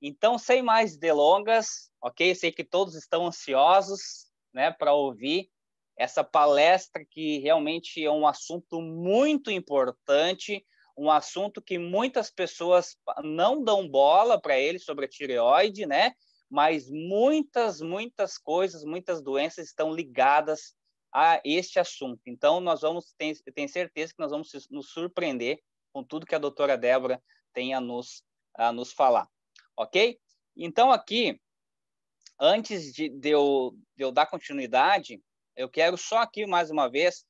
Então, sem mais delongas, ok? Sei que todos estão ansiosos, né, para ouvir essa palestra, que realmente é um assunto muito importante, um assunto que muitas pessoas não dão bola para ele, sobre a tireoide, né? Mas muitas coisas, muitas doenças estão ligadas a este assunto. Então, nós vamos, tenho certeza que nós vamos nos surpreender com tudo que a doutora Débora tem a nos falar, ok? Então, aqui, antes de eu dar continuidade, eu quero só aqui, mais uma vez,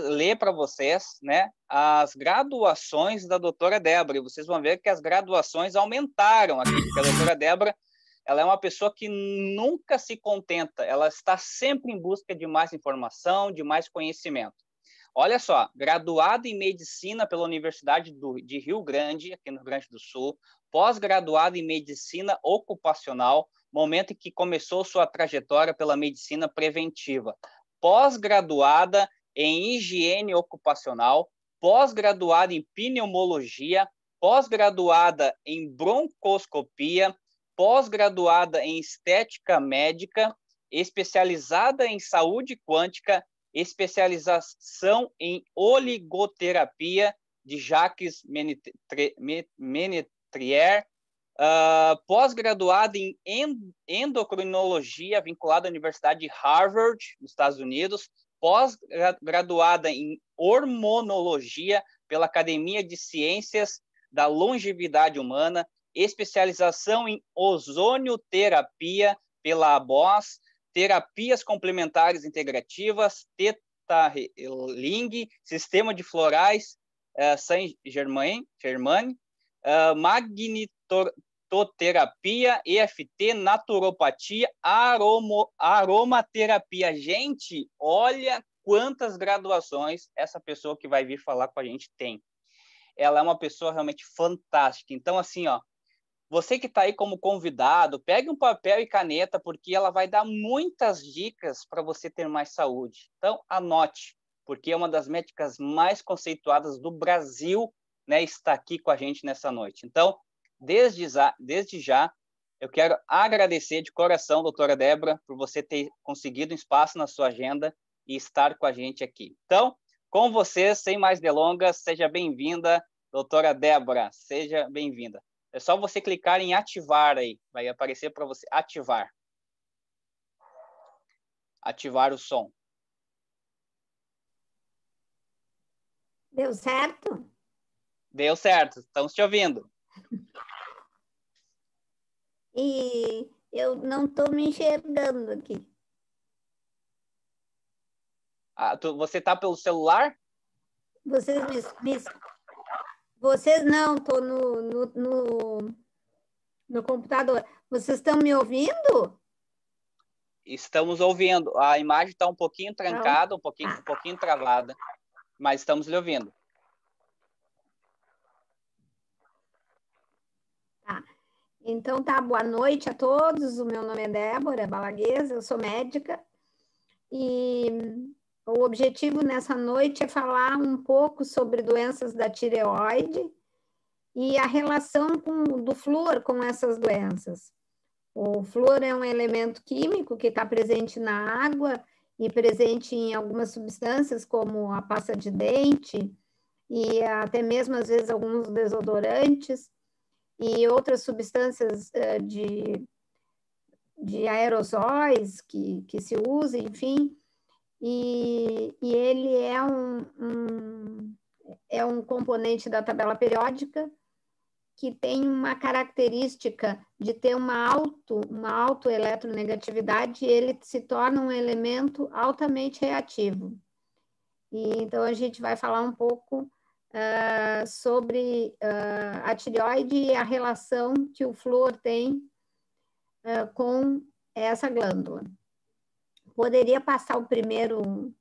ler para vocês, né, as graduações da doutora Débora, e vocês vão ver que as graduações aumentaram aqui, porque a doutora Débora, ela é uma pessoa que nunca se contenta, ela está sempre em busca de mais informação, de mais conhecimento. Olha só, graduada em Medicina pela Universidade de Rio Grande, aqui no Rio Grande do Sul, pós-graduada em Medicina Ocupacional, momento em que começou sua trajetória pela medicina preventiva, pós-graduada em Higiene Ocupacional, pós-graduada em Pneumologia, pós-graduada em Broncoscopia, pós-graduada em Estética Médica, especializada em Saúde Quântica, especialização em oligoterapia de Jacques Menetrier, pós-graduado em endocrinologia, vinculado à Universidade de Harvard, nos Estados Unidos, pós-graduada em hormonologia pela Academia de Ciências da Longevidade Humana, especialização em ozonioterapia pela ABOS, terapias complementares integrativas, Teta Healing, sistema de florais Saint-Germain, magnetoterapia, EFT, naturopatia, aromaterapia. Gente, olha quantas graduações essa pessoa que vai vir falar com a gente tem. Ela é uma pessoa realmente fantástica. Então, assim, ó, você que está aí como convidado, pegue um papel e caneta, porque ela vai dar muitas dicas para você ter mais saúde. Então, anote, porque é uma das médicas mais conceituadas do Brasil, né, está aqui com a gente nessa noite. Então, desde já, eu quero agradecer de coração, doutora Débora, por você ter conseguido um espaço na sua agenda e estar com a gente aqui. Então, com vocês, sem mais delongas, seja bem-vinda, doutora Débora, seja bem-vinda. É só você clicar em ativar aí, vai aparecer para você ativar. Ativar o som. Deu certo? Deu certo, estamos te ouvindo. E eu não estou me enxergando aqui. Você está pelo celular? Vocês não, estou no computador. Vocês estão me ouvindo? Estamos ouvindo. A imagem está um pouquinho trancada, um pouquinho travada, mas estamos lhe ouvindo. Tá. Então, tá, boa noite a todos. O meu nome é Débora Balaguês, eu sou médica. E o objetivo nessa noite é falar um pouco sobre doenças da tireoide e a relação do flúor com essas doenças. O flúor é um elemento químico que está presente na água e presente em algumas substâncias, como a pasta de dente e até mesmo, às vezes, alguns desodorantes e outras substâncias de aerosóis que se usam, enfim. E ele é um componente da tabela periódica que tem uma característica de ter uma autoeletronegatividade, e ele se torna um elemento altamente reativo. E então a gente vai falar um pouco sobre a tireoide e a relação que o flúor tem com essa glândula. Poderia passar o primeiro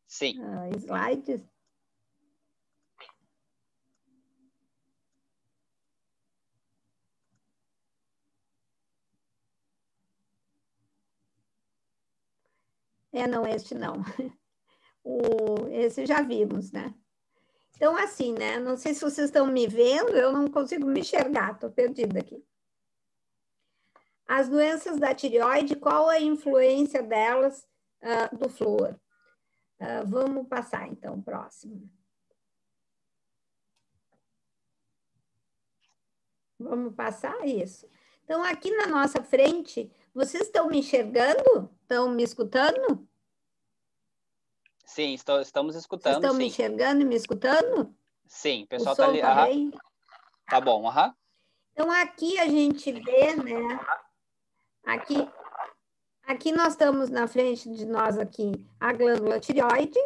Sim. slide? Não, este não. Esse já vimos, né? Então, assim, né? Não sei se vocês estão me vendo, eu não consigo me enxergar, estou perdida aqui. As doenças da tireoide, qual a influência delas do flúor? Vamos passar, então, próximo. Vamos passar isso. Então, aqui na nossa frente, vocês estão me enxergando? Estão me escutando? Sim, estamos Vocês escutando, estão me sim. enxergando e me escutando? Sim, o O pessoal tá som ali. está Aham, bem? tá bom, aham. Então, aqui a gente vê, né? Aqui nós estamos na frente de nós aqui a glândula tireoide.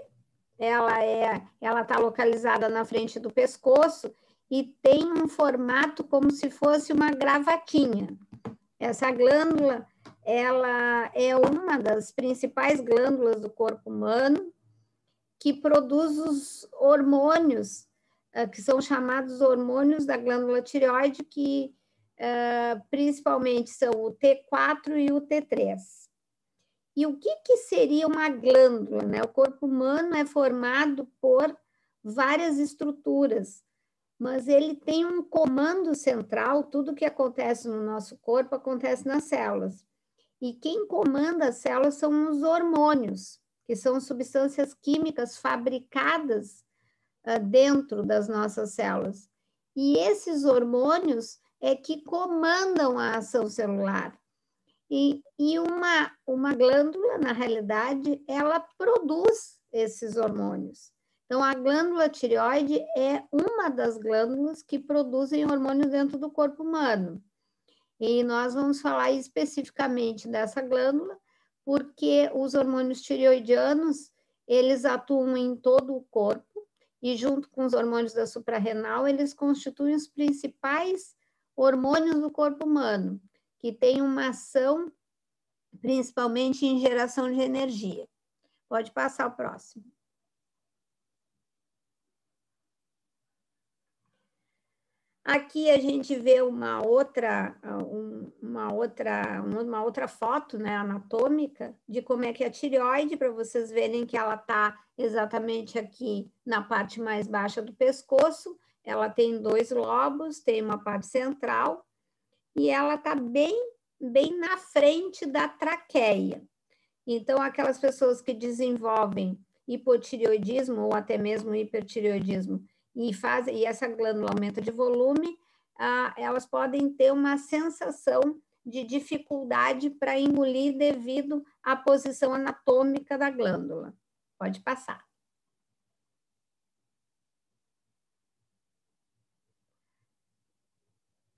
Ela está localizada na frente do pescoço e tem um formato como se fosse uma gravatinha. Essa glândula, ela é uma das principais glândulas do corpo humano que produz os hormônios, que são chamados hormônios da glândula tireoide, que principalmente são o T4 e o T3. E o que seria uma glândula, né? O corpo humano é formado por várias estruturas, mas ele tem um comando central, tudo que acontece no nosso corpo acontece nas células. E quem comanda as células são os hormônios, que são substâncias químicas fabricadas dentro das nossas células. E esses hormônios é que comandam a ação celular. E uma glândula, na realidade, ela produz esses hormônios. Então, a glândula tireoide é uma das glândulas que produzem hormônios dentro do corpo humano. E nós vamos falar especificamente dessa glândula, porque os hormônios tireoidianos, eles atuam em todo o corpo, e junto com os hormônios da suprarrenal, eles constituem os principais hormônios do corpo humano, que têm uma ação principalmente em geração de energia. Pode passar o próximo. Aqui a gente vê uma outra foto, né, anatômica de como é que é a tireoide, para vocês verem que ela está exatamente aqui na parte mais baixa do pescoço. Ela tem 2 lobos, tem uma parte central e ela está bem na frente da traqueia. Então, aquelas pessoas que desenvolvem hipotireoidismo ou até mesmo hipertireoidismo e essa glândula aumenta de volume, elas podem ter uma sensação de dificuldade para engolir devido à posição anatômica da glândula. Pode passar.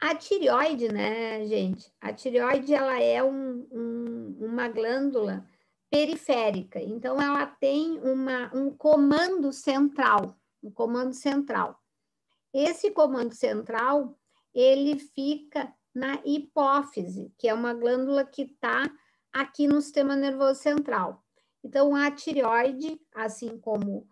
A tireoide, né, gente? A tireoide, ela é uma glândula periférica. Então, ela tem um comando central, Esse comando central, ele fica na hipófise, que é uma glândula que está aqui no sistema nervoso central. Então, a tireoide, assim como,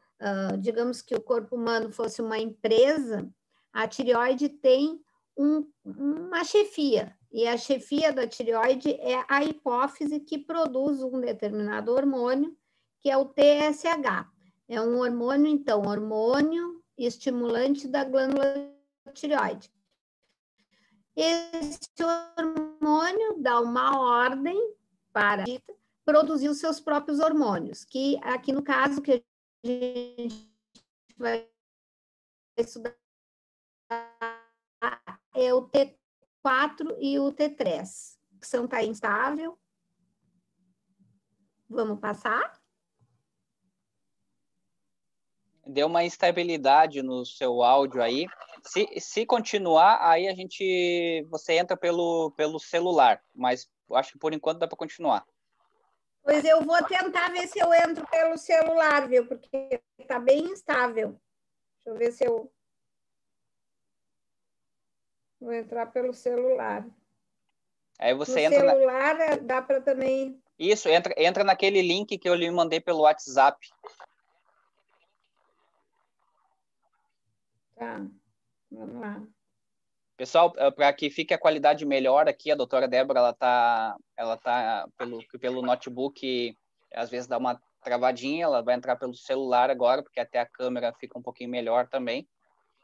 digamos que o corpo humano fosse uma empresa, a tireoide tem uma chefia, e a chefia da tireoide é a hipófise que produz um determinado hormônio, que é o TSH. É um hormônio, então, hormônio estimulante da glândula tireoide. Esse hormônio dá uma ordem para produzir os seus próprios hormônios, que aqui no caso que a gente vai estudar é o T4 e o T3, que são tá instável. Vamos passar? Deu uma instabilidade no seu áudio aí. Se continuar, aí você entra pelo celular, mas eu acho que por enquanto dá para continuar. Pois eu vou tentar ver se eu entro pelo celular, viu? Porque está bem instável. Deixa eu ver se eu vou entrar pelo celular. Aí você no entra celular dá para também. Isso, entra naquele link que eu lhe mandei pelo WhatsApp. Tá, vamos lá. Pessoal, para que fique a qualidade melhor aqui, a doutora Débora, ela tá pelo notebook, às vezes dá uma travadinha, ela vai entrar pelo celular agora, porque até a câmera fica um pouquinho melhor também,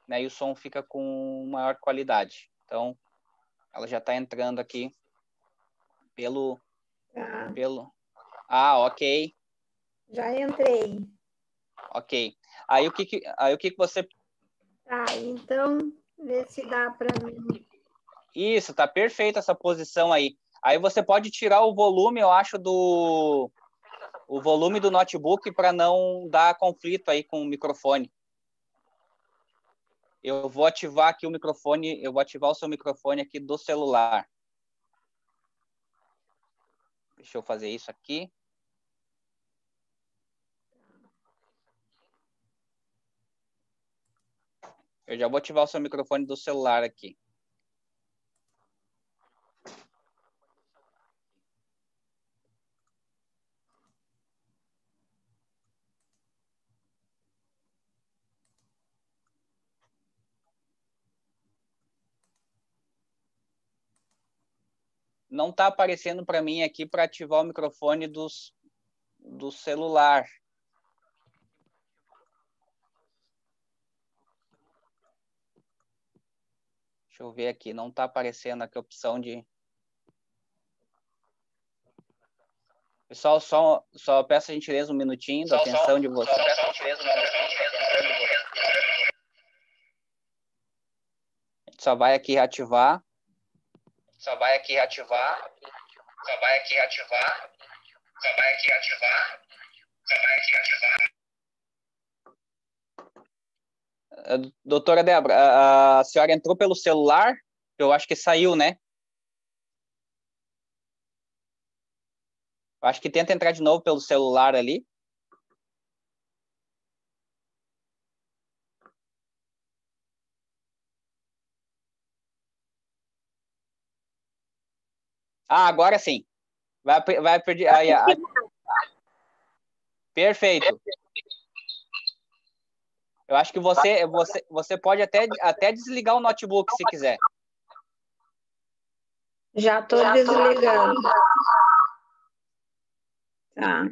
né? E o som fica com maior qualidade. Então, ela já está entrando aqui pelo... Ah, ok. Já entrei. Ok. Aí o que você... Tá, então, vê se dá para mim. Isso, tá perfeita essa posição aí. Aí você pode tirar o volume, eu acho, o volume do notebook para não dar conflito aí com o microfone. Eu vou ativar aqui o microfone, eu vou ativar o seu microfone aqui do celular. Deixa eu fazer isso aqui. Eu já vou ativar o seu microfone do celular aqui. Não está aparecendo para mim aqui para ativar o microfone do celular. Deixa eu ver aqui, não está aparecendo aqui a opção de... Pessoal, só peço a gentileza um minutinho da atenção de vocês. A gente só vai aqui ativar. Doutora Débora, a senhora entrou pelo celular? Eu acho que saiu, né? Eu acho que tenta entrar de novo pelo celular ali. Ah, agora sim. Vai perder. Perfeito. Eu acho que você pode até desligar o notebook se quiser. Já estou desligando. Tá.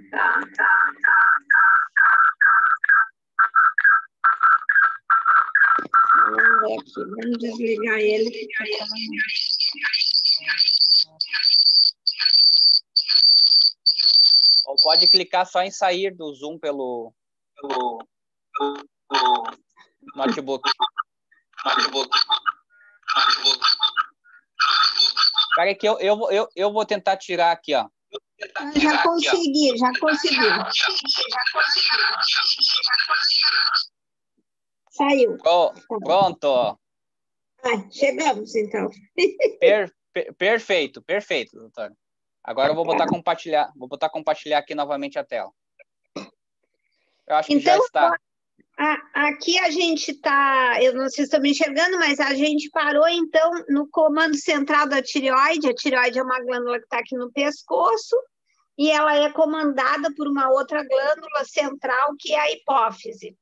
Vamos ver aqui. Vamos desligar ele. Ou pode clicar só em sair do Zoom pelo notebook. Espera aí que eu vou tentar tirar aqui, ó. Já consegui. Saiu. Pronto. Chegamos, então. Perfeito, doutora. Agora eu vou botar compartilhar aqui novamente a tela. Eu acho que já está. Aqui a gente está, eu não sei se estão me enxergando, mas a gente parou, então, no comando central da tireoide. A tireoide é uma glândula que está aqui no pescoço e ela é comandada por uma outra glândula central, que é a hipófise.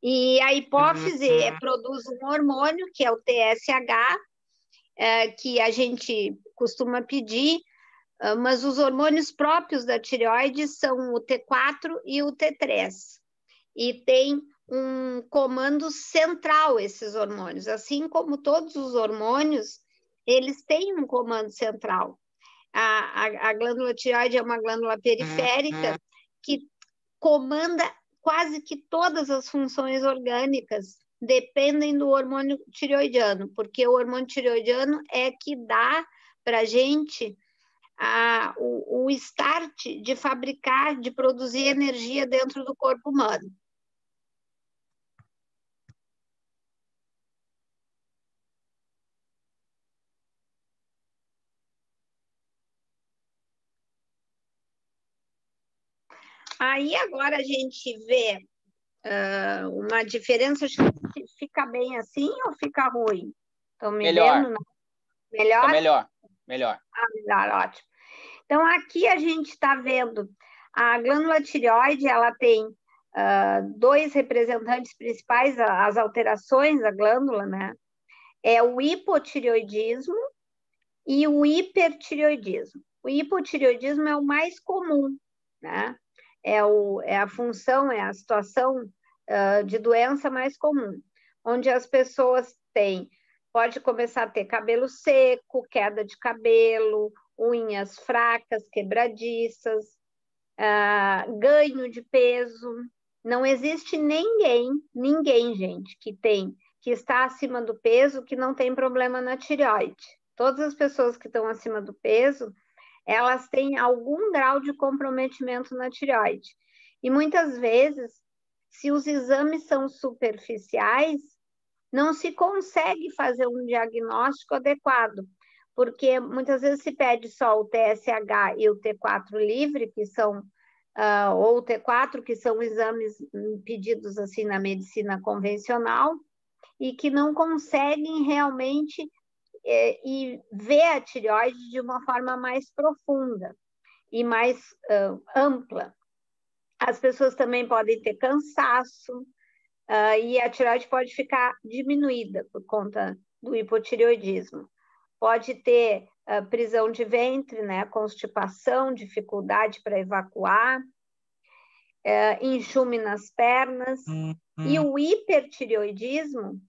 E a hipófise produz um hormônio, que é o TSH, que a gente costuma pedir, mas os hormônios próprios da tireoide são o T4 e o T3. E tem um comando central esses hormônios. Assim como todos os hormônios, eles têm um comando central. A glândula tireoide é uma glândula periférica que comanda quase que todas as funções orgânicas, dependem do hormônio tireoidiano, porque o hormônio tireoidiano é que dá para a gente o start de fabricar, de produzir energia dentro do corpo humano. Aí agora a gente vê uma diferença. Fica bem assim ou fica ruim? Estão me vendo? Não? Melhor? Tá melhor. Melhor, ótimo. Então, aqui a gente está vendo a glândula tireoide, ela tem dois representantes principais, as alterações da glândula, né? É o hipotireoidismo e o hipertireoidismo. O hipotireoidismo é o mais comum, né? é a função, é a situação de doença mais comum, onde as pessoas pode começar a ter cabelo seco, queda de cabelo, unhas fracas, quebradiças, ganho de peso. Não existe ninguém, gente, que está acima do peso que não tem problema na tireoide. Todas as pessoas que estão acima do peso, elas têm algum grau de comprometimento na tireoide. E muitas vezes, se os exames são superficiais, não se consegue fazer um diagnóstico adequado, porque muitas vezes se pede só o TSH e o T4 livre, que são, ou o T4, que são exames pedidos assim na medicina convencional, e que não conseguem realmente e ver a tireoide de uma forma mais profunda e mais ampla. As pessoas também podem ter cansaço, e a tireoide pode ficar diminuída por conta do hipotireoidismo. Pode ter prisão de ventre, né, constipação, dificuldade para evacuar, enxume nas pernas. E o hipertireoidismo,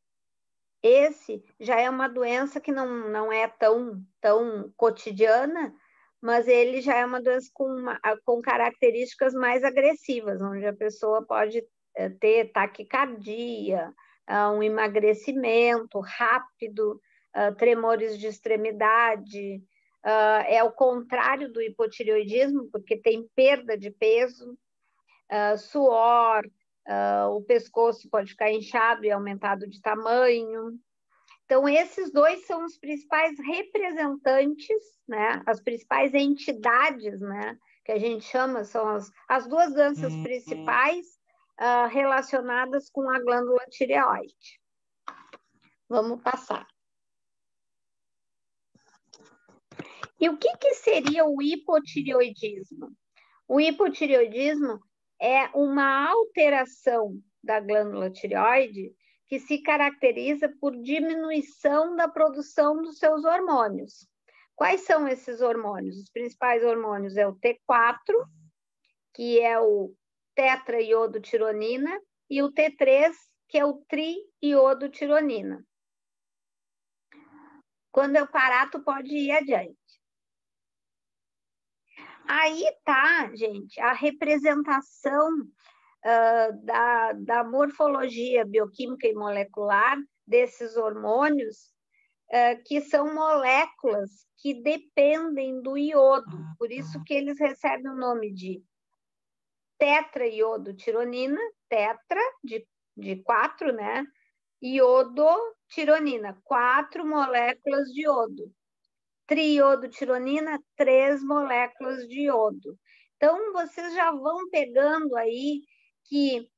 esse já é uma doença que não é tão cotidiana, mas ele já é uma doença com características mais agressivas, onde a pessoa pode ter taquicardia, um emagrecimento rápido, tremores de extremidade. É o contrário do hipotireoidismo, porque tem perda de peso, suor, o pescoço pode ficar inchado e aumentado de tamanho. Então, esses dois são os principais representantes, né? As principais entidades, né? Que a gente chama, são as duas doenças principais relacionadas com a glândula tireoide. Vamos passar. E o que seria o hipotireoidismo? O hipotireoidismo é uma alteração da glândula tireoide que se caracteriza por diminuição da produção dos seus hormônios. Quais são esses hormônios? Os principais hormônios é o T4, que é o tetraiodotironina, e o T3, que é o triiodotironina. Quando eu parar, tu pode ir adiante. Aí tá, gente, a representação da morfologia bioquímica e molecular desses hormônios, que são moléculas que dependem do iodo, por isso que eles recebem o nome de tetraiodotironina, tetra, de 4, né? Iodotironina, 4 moléculas de iodo. Triiodotironina, 3 moléculas de iodo. Então, vocês já vão pegando aí que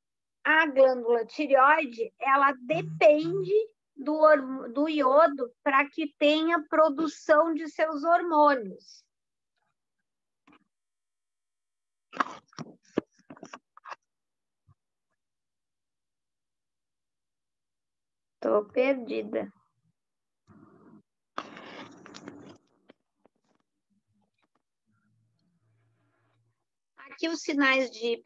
a glândula tireoide, ela depende do iodo para que tenha produção de seus hormônios. Estou perdida. Aqui os sinais de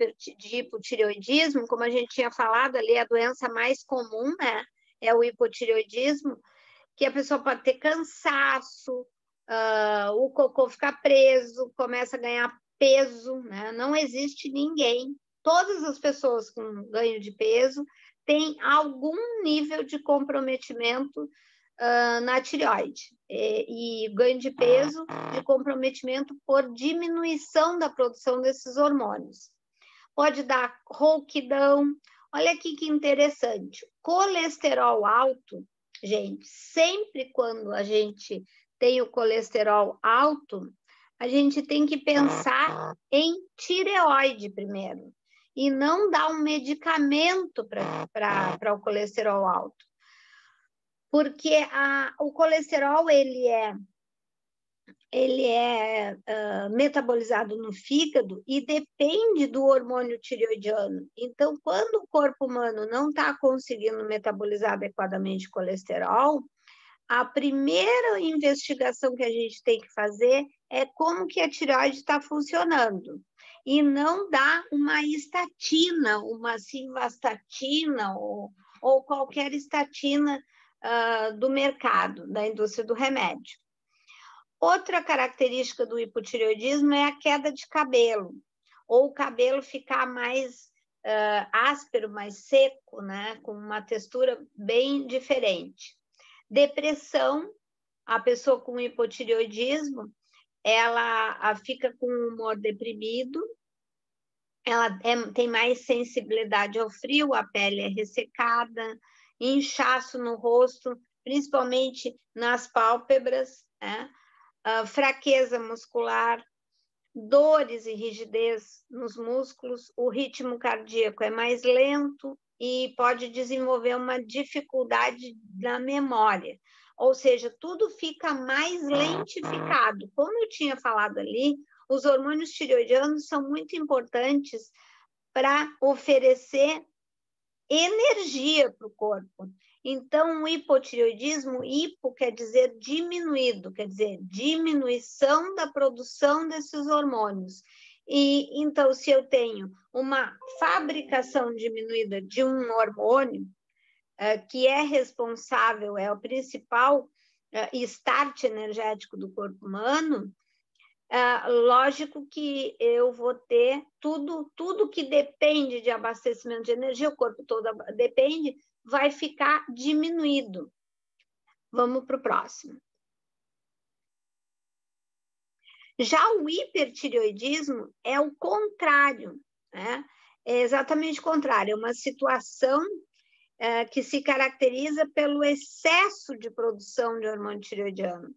hipotireoidismo, como a gente tinha falado ali, a doença mais comum, né, é o hipotireoidismo, que a pessoa pode ter cansaço, o cocô ficar preso, começa a ganhar peso, né? Não existe ninguém, todas as pessoas com ganho de peso têm algum nível de comprometimento na tireoide, e ganho de peso, de comprometimento por diminuição da produção desses hormônios. Pode dar rouquidão. Olha aqui que interessante. Colesterol alto, gente, sempre quando a gente tem o colesterol alto, a gente tem que pensar em tireoide primeiro, e não dar um medicamento para o colesterol alto. Porque o colesterol, ele é metabolizado no fígado e depende do hormônio tireoidiano. Então, quando o corpo humano não está conseguindo metabolizar adequadamente colesterol, a primeira investigação que a gente tem que fazer é como que a tireoide está funcionando. e não dar uma estatina, uma simvastatina ou qualquer estatina do mercado, da indústria do remédio. Outra característica do hipotireoidismo é a queda de cabelo, ou o cabelo ficar mais áspero, mais seco, né? Com uma textura bem diferente. Depressão, a pessoa com hipotireoidismo, ela fica com um humor deprimido, ela tem mais sensibilidade ao frio, a pele é ressecada, inchaço no rosto, principalmente nas pálpebras, né? Fraqueza muscular, dores e rigidez nos músculos, o ritmo cardíaco é mais lento e pode desenvolver uma dificuldade na memória. Ou seja, tudo fica mais lentificado. Como eu tinha falado ali, os hormônios tireoidianos são muito importantes para oferecer energia para o corpo. Então, o hipotireoidismo, hipo quer dizer diminuído, quer dizer diminuição da produção desses hormônios. E então, se eu tenho uma fabricação diminuída de um hormônio, que é responsável, é o principal start energético do corpo humano, lógico que eu vou ter tudo que depende de abastecimento de energia, o corpo todo depende, vai ficar diminuído. Vamos para o próximo. Já o hipertireoidismo é o contrário, né? É exatamente o contrário, é uma situação que se caracteriza pelo excesso de produção de hormônio tireoidiano.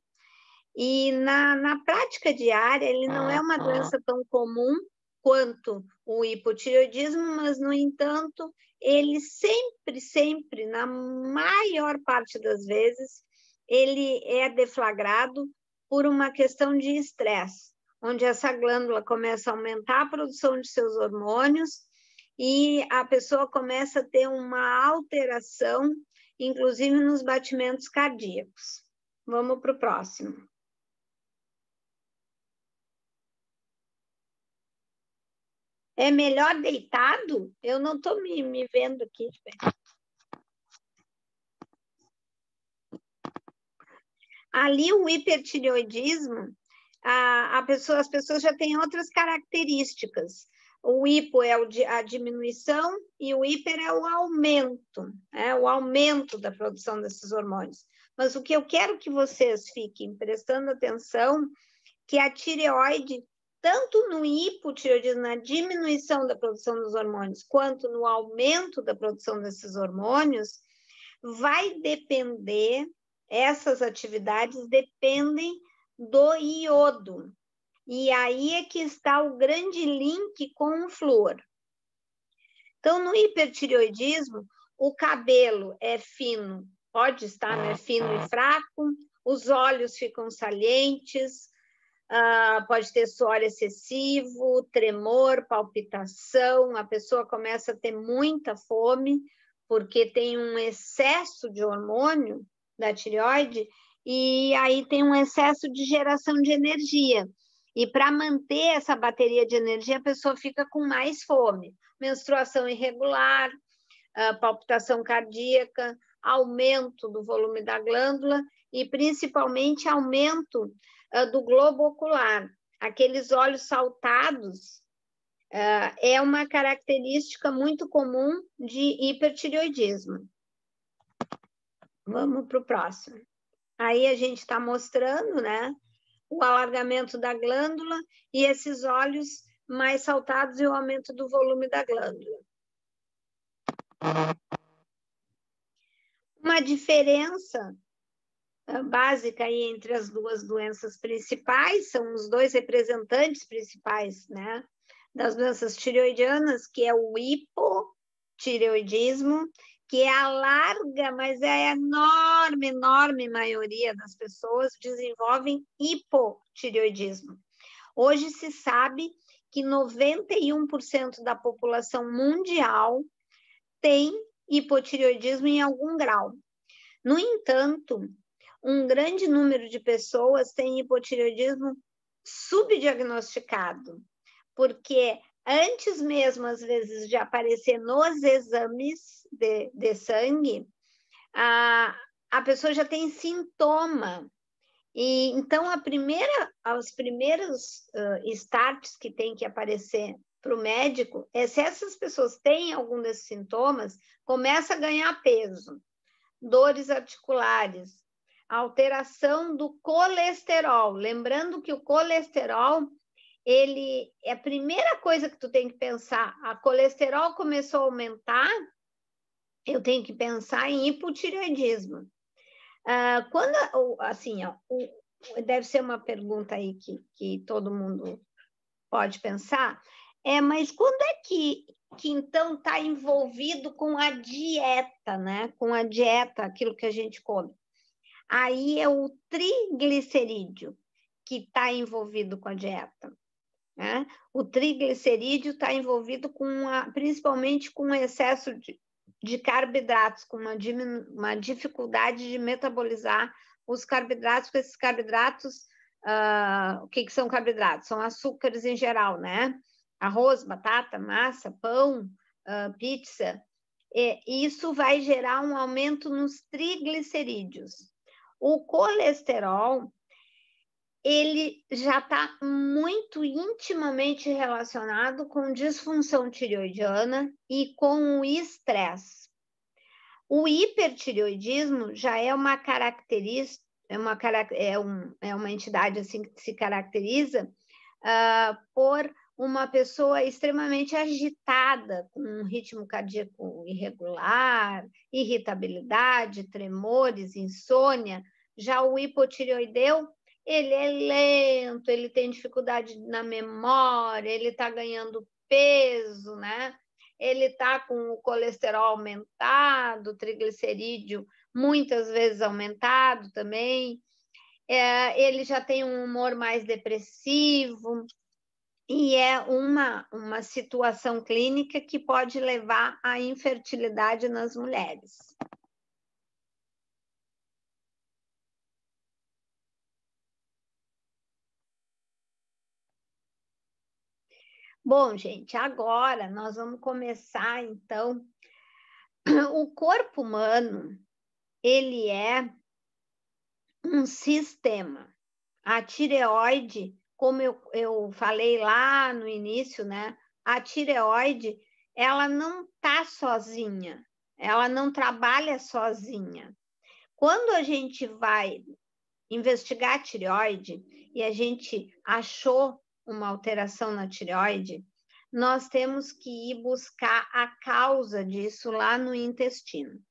E na prática diária, ele não é uma doença tão comum quanto o hipotireoidismo, mas, no entanto, ele sempre, na maior parte das vezes, ele é deflagrado por uma questão de estresse, onde essa glândula começa a aumentar a produção de seus hormônios e a pessoa começa a ter uma alteração, inclusive nos batimentos cardíacos. Vamos para o próximo. É melhor deitado? Eu não estou me vendo aqui. Ali, o hipertireoidismo, as pessoas já têm outras características. O hipo é a diminuição e o hiper é o aumento da produção desses hormônios. Mas o que eu quero que vocês fiquem prestando atenção, que a tireoide, tanto no hipotireoidismo, na diminuição da produção dos hormônios, quanto no aumento da produção desses hormônios, vai depender, essas atividades dependem do iodo. E aí é que está o grande link com o flúor. Então, no hipertireoidismo, o cabelo é fino, pode estar, né, fino e fraco, os olhos ficam salientes, pode ter suor excessivo, tremor, palpitação, a pessoa começa a ter muita fome, porque tem um excesso de hormônio da tireoide, e aí tem um excesso de geração de energia. E para manter essa bateria de energia, a pessoa fica com mais fome. Menstruação irregular, palpitação cardíaca, aumento do volume da glândula e principalmente aumento do globo ocular. Aqueles olhos saltados é uma característica muito comum de hipertireoidismo. Vamos para o próximo. Aí a gente está mostrando, né, o alargamento da glândula e esses olhos mais saltados e o aumento do volume da glândula. Uma diferença básica aí entre as duas doenças principais, são os dois representantes principais, né, das doenças tireoidianas, que é o hipotireoidismo, que é a larga, mas é a enorme maioria das pessoas desenvolvem hipotireoidismo. Hoje se sabe que 91% da população mundial tem hipotireoidismo em algum grau. No entanto, um grande número de pessoas tem hipotireoidismo subdiagnosticado, porque antes mesmo, às vezes, de aparecer nos exames de sangue, a pessoa já tem sintoma. E então, os primeiros starts que tem que aparecer para o médico é se essas pessoas têm algum desses sintomas, começa a ganhar peso, dores articulares, alteração do colesterol. Lembrando que o colesterol, ele é a primeira coisa que tu tem que pensar. A colesterol começou a aumentar, eu tenho que pensar em hipotireoidismo. Quando, assim, ó, deve ser uma pergunta aí que todo mundo pode pensar, mas quando é que então está envolvido com a dieta, né? Com a dieta, aquilo que a gente come. Aí é o triglicerídeo que está envolvido com a dieta, né? O triglicerídeo está envolvido principalmente com o excesso de carboidratos, com uma dificuldade de metabolizar os carboidratos, porque esses carboidratos, o que são carboidratos? São açúcares em geral, né? Arroz, batata, massa, pão, pizza. Isso vai gerar um aumento nos triglicerídeos. O colesterol, ele já está muito intimamente relacionado com disfunção tireoidiana e com o estresse. O hipertireoidismo já é uma característica, é uma entidade assim que se caracteriza por uma pessoa extremamente agitada, com um ritmo cardíaco irregular, irritabilidade, tremores, insônia. Já o hipotireoideu, ele é lento, ele tem dificuldade na memória, ele está ganhando peso, né? Ele está com o colesterol aumentado, o triglicerídeo muitas vezes aumentado também. Ele já tem um humor mais depressivo e é uma situação clínica que pode levar à infertilidade nas mulheres. Bom, gente, agora nós vamos começar, então. O corpo humano, ele é um sistema. A tireoide, como eu falei lá no início, né? A tireoide, ela não está sozinha, ela não trabalha sozinha. Quando a gente vai investigar a tireoide e a gente achou uma alteração na tireoide, nós temos que ir buscar a causa disso lá no intestino.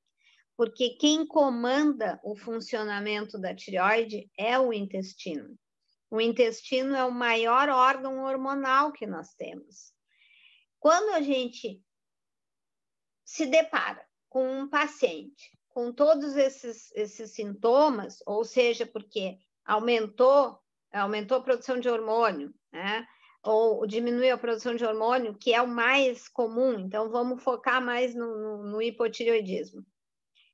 Porque quem comanda o funcionamento da tireoide é o intestino. O intestino é o maior órgão hormonal que nós temos. Quando a gente se depara com um paciente com todos esses sintomas, ou seja, porque aumentou a produção de hormônio, né? Ou diminuiu a produção de hormônio, que é o mais comum, então vamos focar mais no hipotireoidismo.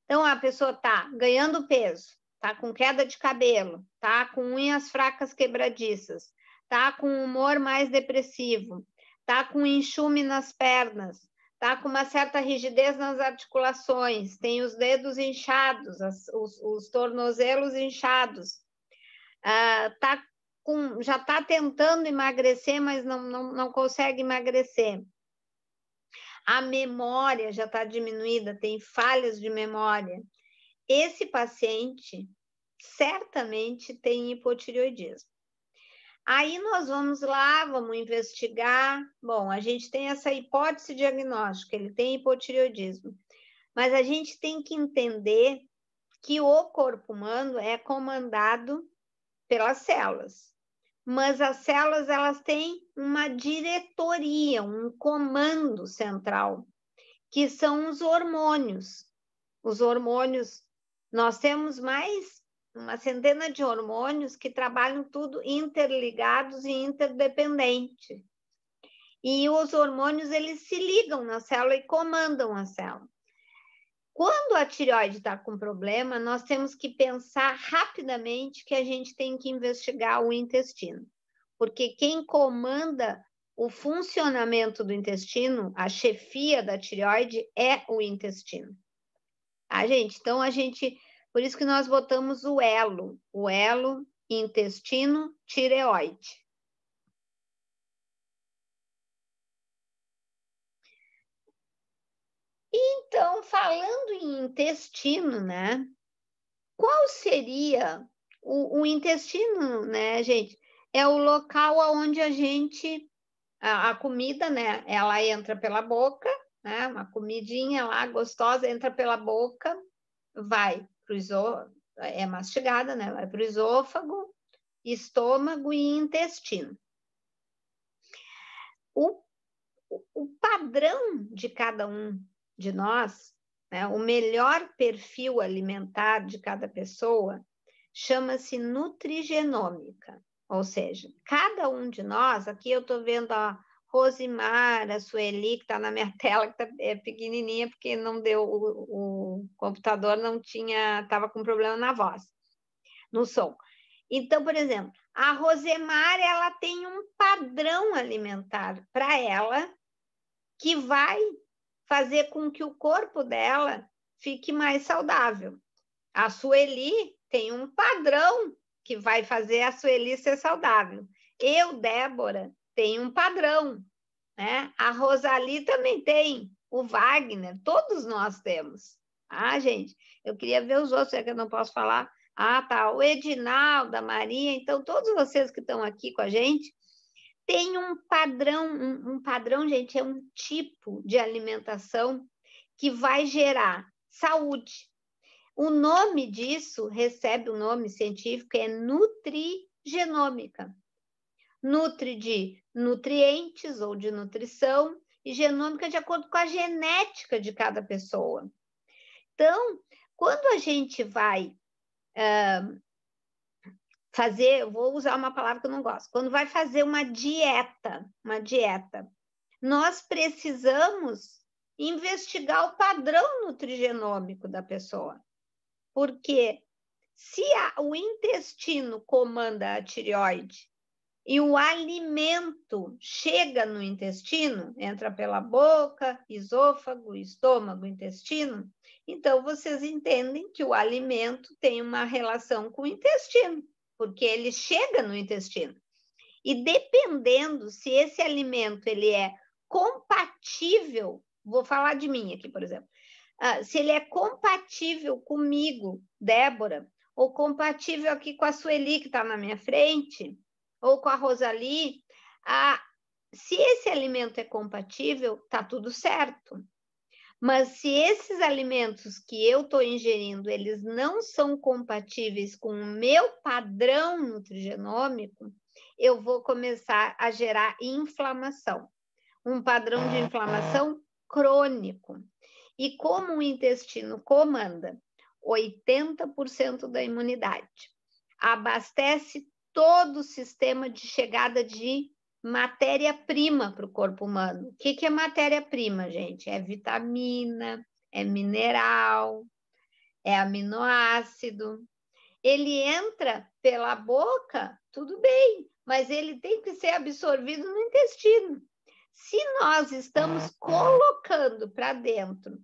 Então, a pessoa está ganhando peso, está com queda de cabelo, está com unhas fracas quebradiças, está com humor mais depressivo, está com enxume nas pernas, está com uma certa rigidez nas articulações, tem os dedos inchados, os tornozelos inchados, já está tentando emagrecer, mas não consegue emagrecer. A memória já está diminuída, tem falhas de memória. Esse paciente certamente tem hipotireoidismo. Aí nós vamos lá, vamos investigar. Bom, a gente tem essa hipótese diagnóstica, ele tem hipotireoidismo. Mas a gente tem que entender que o corpo humano é comandado pelas células. Mas as células, elas têm uma diretoria, um comando central, que são os hormônios. Os hormônios, nós temos mais uma centena de hormônios que trabalham tudo interligados e interdependentes. E os hormônios, eles se ligam na célula e comandam a célula. Quando a tireoide está com problema, nós temos que pensar rapidamente que a gente tem que investigar o intestino. Porque quem comanda o funcionamento do intestino, a chefia da tireoide é o intestino. Tá, gente? Então, por isso que nós botamos o elo intestino-tireoide. Então, falando em intestino, né? Qual seria o intestino, né, gente? É o local onde a comida, né? Ela entra pela boca, né? Uma comidinha lá gostosa entra pela boca, vai para o esôfago, é mastigada, né? Vai para o esôfago, estômago e intestino. O padrão de cada um de nós, né? O melhor perfil alimentar de cada pessoa chama-se nutrigenômica, ou seja, cada um de nós, aqui eu estou vendo a Rosimar, a Sueli, que está na minha tela, que é pequenininha, porque não deu, o computador não tinha, estava com problema na voz, no som. Então, por exemplo, a Rosemar, ela tem um padrão alimentar para ela que vai fazer com que o corpo dela fique mais saudável. A Sueli tem um padrão que vai fazer a Sueli ser saudável. Eu, Débora, tenho um padrão, né? A Rosali também tem, o Wagner, todos nós temos. Ah, gente, eu queria ver os outros, é que eu não posso falar. Ah, tá, o Edinaldo, a Maria, então todos vocês que estão aqui com a gente têm um padrão, gente, é um tipo de alimentação que vai gerar saúde. O nome disso recebe o nome científico, é nutrigenômica. Nutri de nutrientes ou de nutrição e genômica de acordo com a genética de cada pessoa. Então, quando a gente vai fazer, vou usar uma palavra que eu não gosto, quando vai fazer uma dieta, nós precisamos investigar o padrão nutrigenômico da pessoa. Porque se o intestino comanda a tireoide e o alimento chega no intestino, entra pela boca, esôfago, estômago, intestino, então vocês entendem que o alimento tem uma relação com o intestino, porque ele chega no intestino. E dependendo se esse alimento ele é compatível, vou falar de mim aqui, por exemplo, se ele é compatível comigo, Débora, ou compatível aqui com a Sueli, que está na minha frente, ou com a Rosali, se esse alimento é compatível, está tudo certo. Mas se esses alimentos que eu estou ingerindo, eles não são compatíveis com o meu padrão nutrigenômico, eu vou começar a gerar inflamação. Um padrão de inflamação crônico. E como o intestino comanda 80% da imunidade, abastece todo o sistema de chegada de matéria-prima para o corpo humano. O que é matéria-prima, gente? É vitamina, é mineral, é aminoácido. Ele entra pela boca, tudo bem, mas ele tem que ser absorvido no intestino. Se nós estamos colocando para dentro,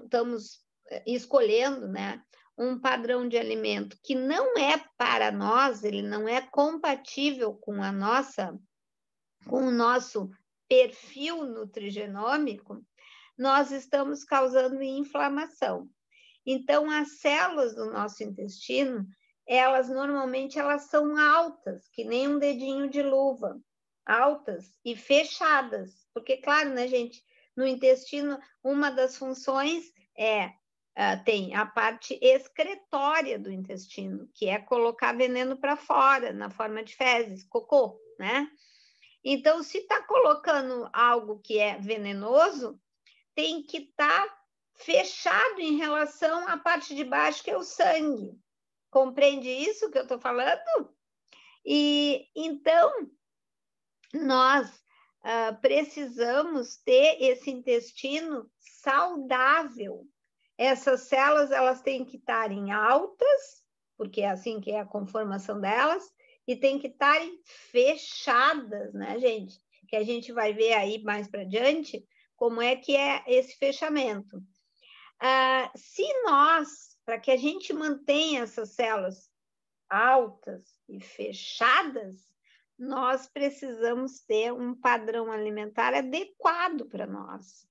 estamos escolhendo, né, um padrão de alimento que não é para nós, ele não é compatível com o nosso perfil nutrigenômico, nós estamos causando inflamação. Então, as células do nosso intestino, normalmente são altas, que nem um dedinho de luva, altas e fechadas, porque, claro, né, gente, no intestino, uma das funções tem a parte excretória do intestino, que é colocar veneno para fora, na forma de fezes, cocô, né? Então, se está colocando algo que é venenoso, tem que estar fechado em relação à parte de baixo, que é o sangue. Compreende isso que eu estou falando? E então, nós precisamos ter esse intestino saudável. Essas células, elas têm que estar em altas, porque é assim que é a conformação delas, e tem que estar fechadas, né, gente? porque a gente vai ver aí mais para diante como é que é esse fechamento. Se nós, para que a gente mantenha essas células altas e fechadas, nós precisamos ter um padrão alimentar adequado para nós.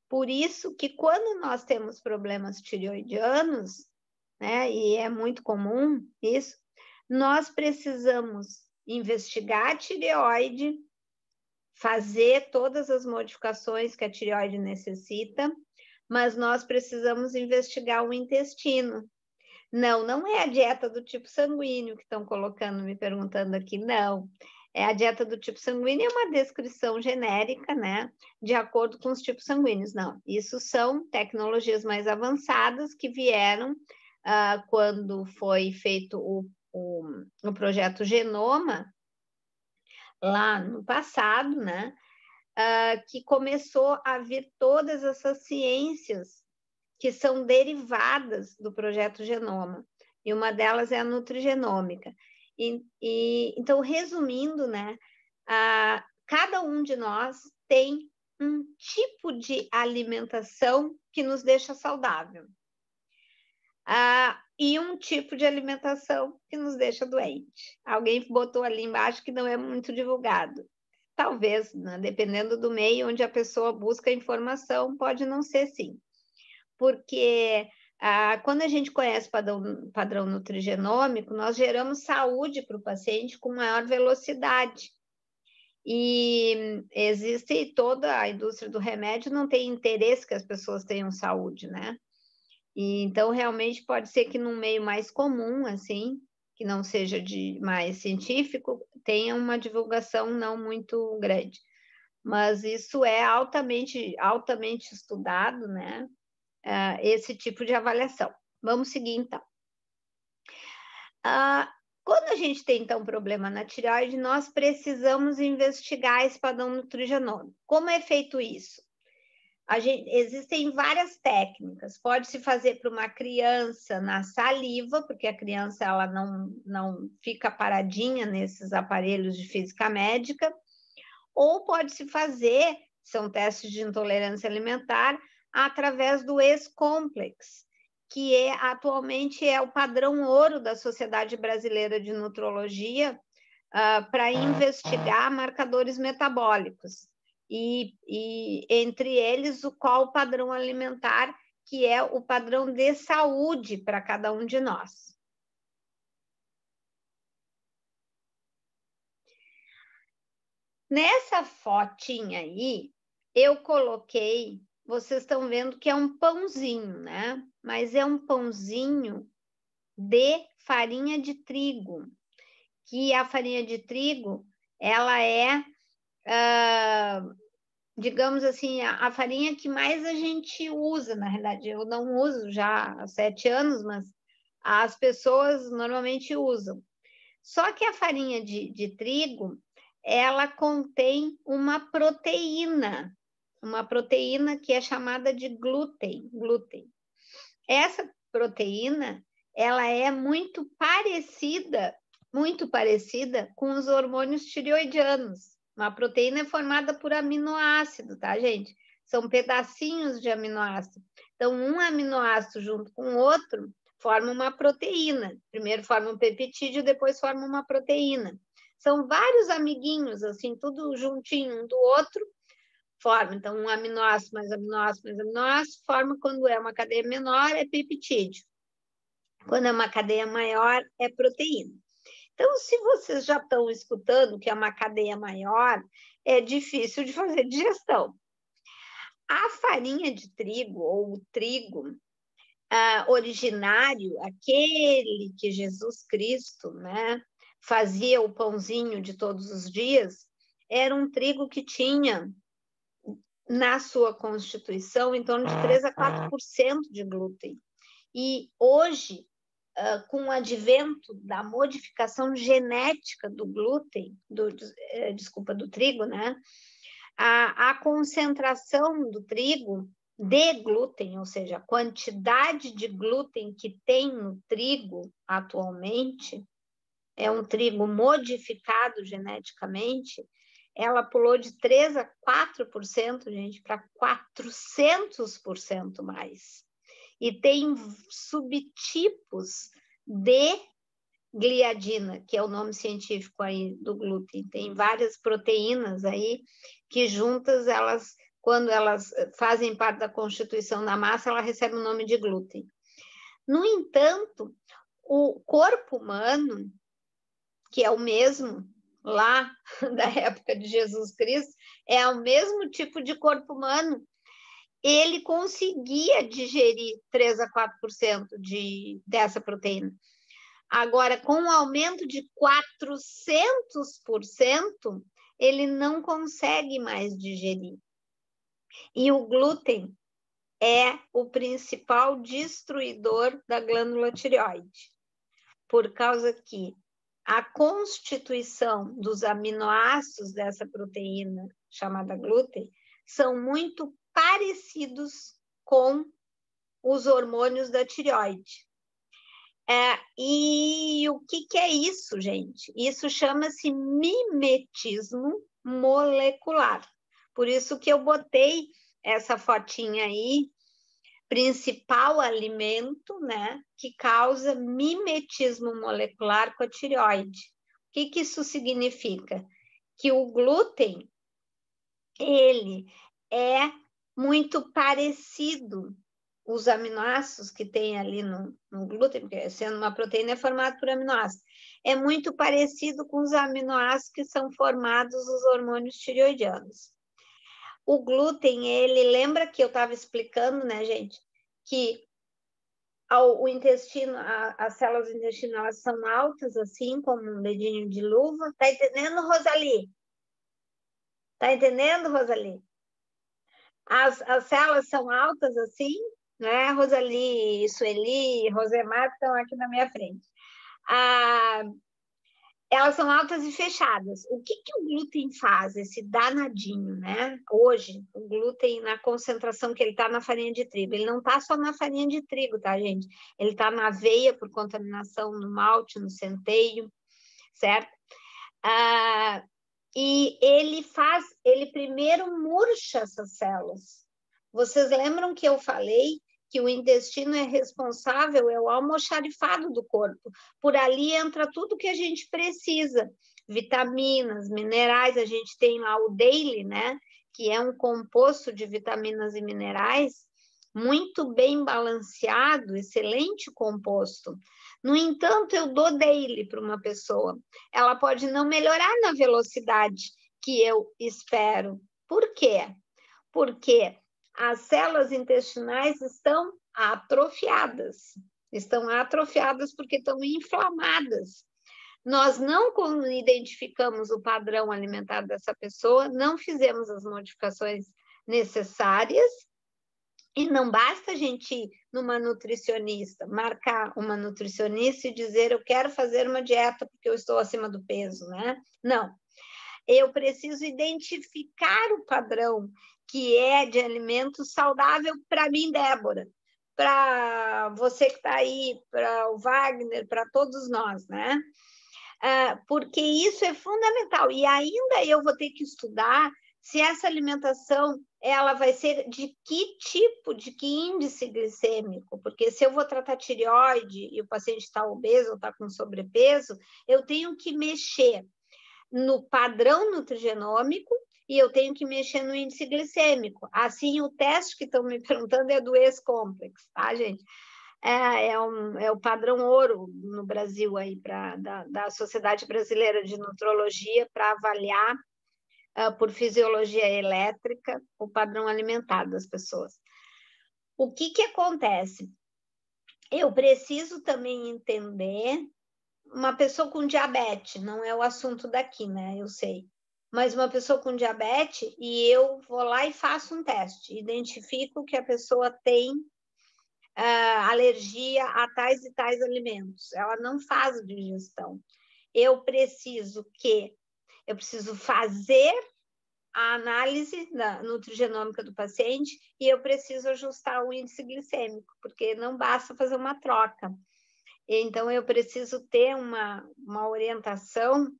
Por isso que quando nós temos problemas tireoidianos, né, e é muito comum isso, nós precisamos investigar a tireoide, fazer todas as modificações que a tireoide necessita, mas nós precisamos investigar o intestino. Não é a dieta do tipo sanguíneo que estão colocando, me perguntando aqui, não. É a dieta do tipo sanguíneo, é uma descrição genérica, né, de acordo com os tipos sanguíneos. Não, isso são tecnologias mais avançadas que vieram quando foi feito o projeto Genoma, lá no passado, né, que começou a vir todas essas ciências que são derivadas do projeto Genoma, e uma delas é a nutrigenômica. Então, resumindo, né, cada um de nós tem um tipo de alimentação que nos deixa saudável, e um tipo de alimentação que nos deixa doente. Alguém botou ali embaixo que não é muito divulgado. Talvez, né, dependendo do meio onde a pessoa busca informação, pode não ser sim. Porque quando a gente conhece o padrão nutrigenômico, nós geramos saúde para o paciente com maior velocidade. E existe toda a indústria do remédio, não tem interesse que as pessoas tenham saúde, né? E, então, realmente, pode ser que num meio mais comum, assim, que não seja mais científico, tenha uma divulgação não muito grande. Mas isso é altamente estudado, né? Esse tipo de avaliação. Vamos seguir, então. Quando a gente tem, então, problema na tireoide, nós precisamos investigar esse padrão nutrigenômico. Como é feito isso? Existem várias técnicas. Pode-se fazer para uma criança na saliva, porque a criança ela não fica paradinha nesses aparelhos de física médica, ou pode-se fazer, são testes de intolerância alimentar, através do ESComplex, que atualmente é o padrão ouro da Sociedade Brasileira de Nutrologia, para investigar marcadores metabólicos. E entre eles, qual o padrão alimentar, que é o padrão de saúde para cada um de nós. Nessa fotinha aí, eu coloquei, vocês estão vendo que é um pãozinho, né? Mas é um pãozinho de farinha de trigo, que a farinha de trigo, ela é, digamos assim, a farinha que mais a gente usa, na realidade. Eu não uso já há 7 anos, mas as pessoas normalmente usam. Só que a farinha de trigo, ela contém uma proteína que é chamada de glúten. Essa proteína, ela é muito parecida com os hormônios tireoidianos. Uma proteína é formada por aminoácido, tá, gente? São pedacinhos de aminoácido. Então, um aminoácido junto com o outro forma uma proteína. Primeiro forma um peptídeo, depois forma uma proteína. São vários amiguinhos, assim, tudo juntinho um do outro, forma. Então, um aminoácido mais aminoácido mais aminoácido forma, quando é uma cadeia menor, é peptídeo. Quando é uma cadeia maior, é proteína. Então, se vocês já estão escutando que é uma cadeia maior, é difícil de fazer digestão. A farinha de trigo, ou o trigo originário, aquele que Jesus Cristo, né, fazia o pãozinho de todos os dias, era um trigo que tinha na sua constituição em torno de 3 a 4% de glúten. E hoje, com o advento da modificação genética do glúten, do trigo, né? A concentração do trigo de glúten, ou seja, a quantidade de glúten que tem no trigo atualmente, é um trigo modificado geneticamente, ela pulou de 3% a 4%, gente, para 400% mais. E tem subtipos de gliadina, que é o nome científico aí do glúten. Tem várias proteínas aí que juntas, elas, quando elas fazem parte da constituição da massa, ela recebe o nome de glúten. No entanto, o corpo humano, que é o mesmo lá da época de Jesus Cristo, é o mesmo tipo de corpo humano, ele conseguia digerir 3 a 4% dessa proteína. Agora, com um aumento de 400%, ele não consegue mais digerir. E o glúten é o principal destruidor da glândula tireoide, por causa que a constituição dos aminoácidos dessa proteína chamada glúten são muito parecidos com os hormônios da tireoide. E o que é isso, gente? Isso chama-se mimetismo molecular. Por isso que eu botei essa fotinha aí, principal alimento, né, que causa mimetismo molecular com a tireoide. O que isso significa? Que o glúten, ele é muito parecido, os aminoácidos que tem ali no glúten, porque sendo uma proteína é formada por aminoácidos, é muito parecido com os aminoácidos que são formados nos hormônios tireoidianos. O glúten, ele lembra que eu estava explicando, né, gente, que o intestino, as células do intestino, elas são altas, assim, como um dedinho de luva. Tá entendendo, Rosali? Tá entendendo, Rosali? As células são altas, assim, né? Rosali, Sueli, Rosemar estão aqui na minha frente. Elas são altas e fechadas. O que o glúten faz, esse danadinho, né? Hoje, o glúten, na concentração que ele está na farinha de trigo, ele não está só na farinha de trigo, tá, gente? Ele está na aveia por contaminação no malte, no centeio, certo? E ele primeiro murcha essas células. Vocês lembram que eu falei que o intestino é responsável, é o almoxarifado do corpo. Por ali entra tudo que a gente precisa, vitaminas, minerais, a gente tem lá o Daily, né? Que é um composto de vitaminas e minerais muito bem balanceado, excelente composto. No entanto, eu dou Daily para uma pessoa. Ela pode não melhorar na velocidade que eu espero. Por quê? Porque as células intestinais estão atrofiadas. Estão atrofiadas porque estão inflamadas. Nós não identificamos o padrão alimentar dessa pessoa, não fizemos as modificações necessárias, e não basta a gente ir numa nutricionista, marcar uma nutricionista e dizer eu quero fazer uma dieta porque eu estou acima do peso, né? Não. Eu preciso identificar o padrão que é de alimento saudável para mim, Débora, para você que está aí, para o Wagner, para todos nós, né? Porque isso é fundamental. E ainda eu vou ter que estudar se essa alimentação ela vai ser de que tipo, de que índice glicêmico, porque se eu vou tratar tireoide e o paciente está obeso ou está com sobrepeso, eu tenho que mexer no padrão nutrigenômico e eu tenho que mexer no índice glicêmico. Assim, o teste que estão me perguntando é do ESComplex, tá, gente? É o padrão ouro no Brasil aí da Sociedade Brasileira de Nutrologia para avaliar por fisiologia elétrica o padrão alimentar das pessoas. O que acontece? Eu preciso também entender uma pessoa com diabetes, não é o assunto daqui, né? Eu sei. Mas uma pessoa com diabetes, e eu vou lá e faço um teste, identifico que a pessoa tem alergia a tais e tais alimentos. Ela não faz digestão. Eu preciso fazer a análise nutrigenômica do paciente e eu preciso ajustar o índice glicêmico, porque não basta fazer uma troca. Então, eu preciso ter uma orientação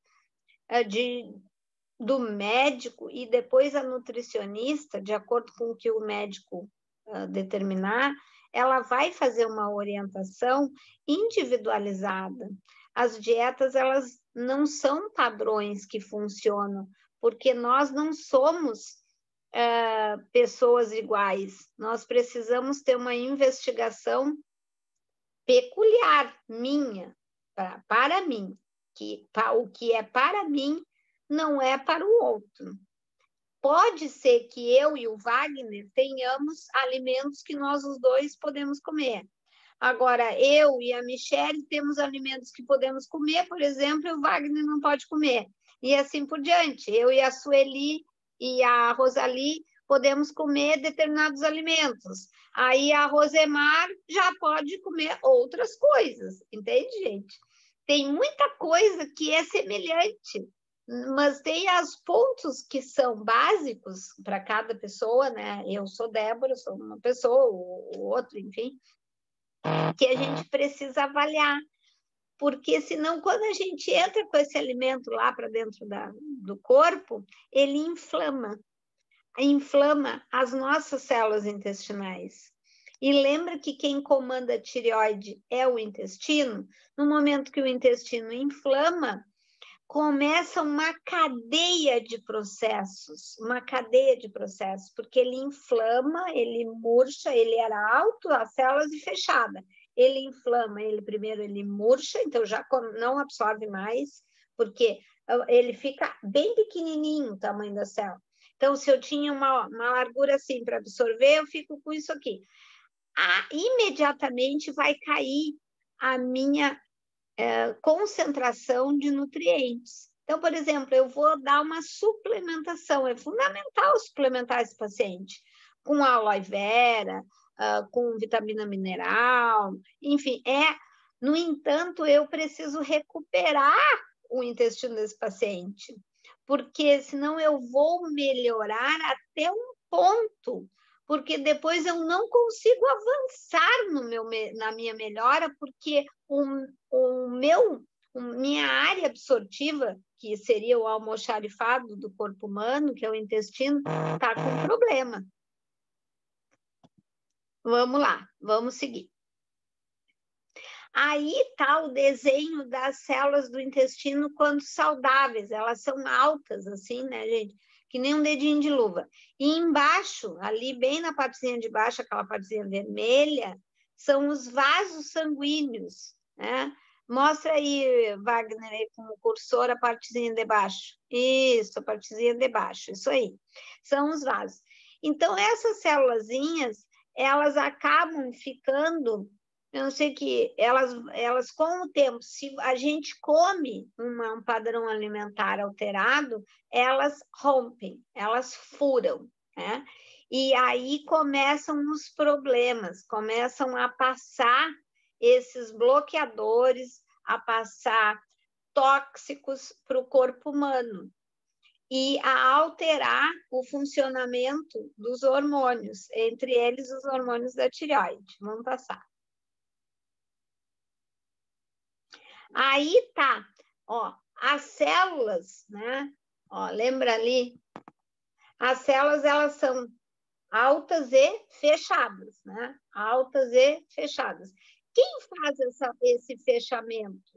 do médico e depois a nutricionista, de acordo com o que o médico determinar, ela vai fazer uma orientação individualizada. As dietas, elas não são padrões que funcionam, porque nós não somos pessoas iguais. Nós precisamos ter uma investigação peculiar, minha, para mim, o que é para mim não é para o outro. Pode ser que eu e o Wagner tenhamos alimentos que nós os dois podemos comer. Agora, eu e a Michelle temos alimentos que podemos comer, por exemplo, e o Wagner não pode comer. E assim por diante. Eu e a Sueli e a Rosali podemos comer determinados alimentos. Aí a Rosemar já pode comer outras coisas. Entende, gente? Tem muita coisa que é semelhante, mas tem os pontos que são básicos para cada pessoa, né? Eu sou Débora, sou uma pessoa, o outro, enfim, que a gente precisa avaliar, porque senão quando a gente entra com esse alimento lá para dentro do corpo, ele inflama as nossas células intestinais. E lembra que quem comanda a tireoide é o intestino? No momento que o intestino inflama, começa uma cadeia de processos, porque ele inflama, ele murcha, ele era alto, as células e fechada. Ele inflama, primeiro ele murcha, então já não absorve mais, porque ele fica bem pequenininho o tamanho da célula. Então, se eu tinha uma largura assim para absorver, eu fico com isso aqui. Imediatamente vai cair a minha concentração de nutrientes. Então, por exemplo, eu vou dar uma suplementação, é fundamental suplementar esse paciente com aloe vera, com vitamina mineral, enfim, no entanto, eu preciso recuperar o intestino desse paciente, porque senão eu vou melhorar até um ponto, porque depois eu não consigo avançar na minha melhora, porque minha área absortiva, que seria o almoxarifado do corpo humano, que é o intestino, está com problema. Vamos lá, vamos seguir. Aí está o desenho das células do intestino quando saudáveis, elas são altas assim, né, gente? Que nem um dedinho de luva. E embaixo, ali bem na partezinha de baixo, aquela partezinha vermelha, são os vasos sanguíneos, né? Mostra aí, Wagner, aí com o cursor, a partezinha de baixo. Isso, a partezinha de baixo, isso aí. São os vasos. Então, essas célulazinhas, elas acabam ficando, eu não sei que, elas com o tempo, se a gente come um padrão alimentar alterado, elas rompem, elas furam, né? E aí começam os problemas, começam a passar esses bloqueadores, a passar tóxicos para o corpo humano e a alterar o funcionamento dos hormônios, entre eles os hormônios da tireoide. Vamos passar. Aí tá, ó, as células, né? Ó, lembra ali? As células, elas são altas e fechadas, né? Altas e fechadas. Quem faz esse fechamento,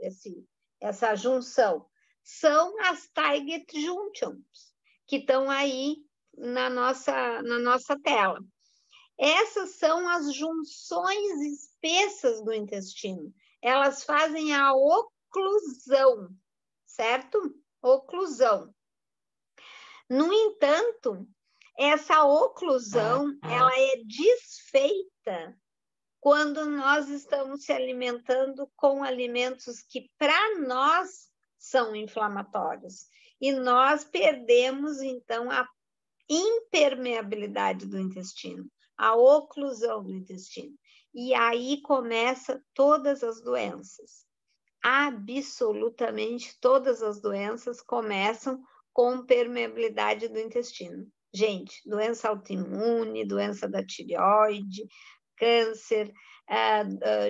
essa junção? São as Target Junctions, que estão aí na nossa tela. Essas são as junções espessas do intestino. Elas fazem a oclusão, certo? Oclusão. No entanto, essa oclusão, ela é desfeita quando nós estamos se alimentando com alimentos que, para nós, são inflamatórios. E nós perdemos, então, a impermeabilidade do intestino, a oclusão do intestino. E aí começam todas as doenças. Absolutamente todas as doenças começam com permeabilidade do intestino. Gente, doença autoimune, doença da tireoide, câncer,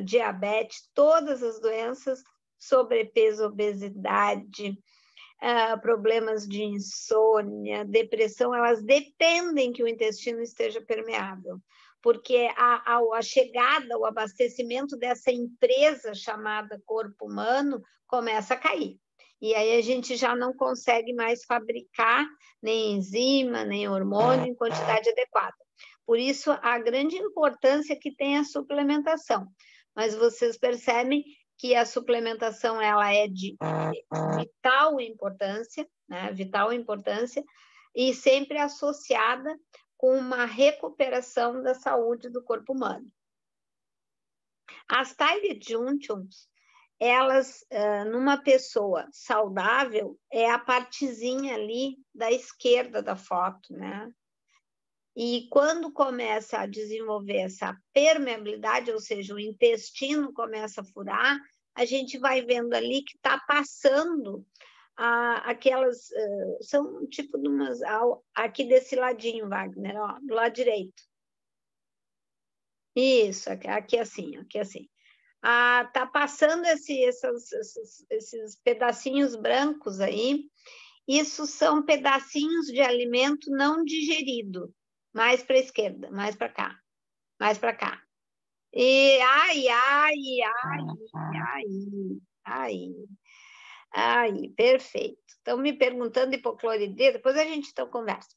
diabetes, todas as doenças, sobrepeso, obesidade, problemas de insônia, depressão, elas dependem que o intestino esteja permeável, porque a chegada, o abastecimento dessa empresa chamada corpo humano começa a cair. E aí a gente já não consegue mais fabricar nem enzima, nem hormônio em quantidade adequada. Por isso, a grande importância que tem a suplementação. Mas vocês percebem que a suplementação ela é de vital importância, né? Vital importância, e sempre associada com uma recuperação da saúde do corpo humano. As thyroid junctions, elas, numa pessoa saudável, é a partezinha ali da esquerda da foto, né? E quando começa a desenvolver essa permeabilidade, ou seja, o intestino começa a furar, a gente vai vendo ali que está passando aquelas, são tipo de umas, aqui desse ladinho, Wagner, ó, do lado direito. Isso, aqui assim, aqui assim. Tá passando esses pedacinhos brancos aí, isso são pedacinhos de alimento não digerido, mais para a esquerda, mais para cá, mais para cá. E aí, perfeito. Estão me perguntando hipocloridria, depois a gente então conversa.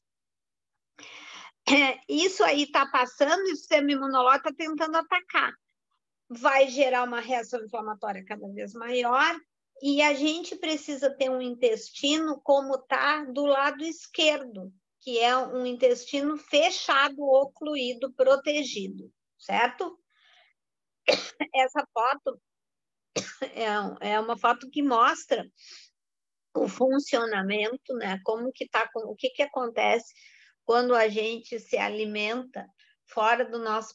Isso aí está passando e o sistema imunológico está tentando atacar. Vai gerar uma reação inflamatória cada vez maior e a gente precisa ter um intestino como está do lado esquerdo, que é um intestino fechado, ocluído, protegido, certo? Essa foto é uma foto que mostra o funcionamento, né? Como que tá, o que acontece quando a gente se alimenta fora do nosso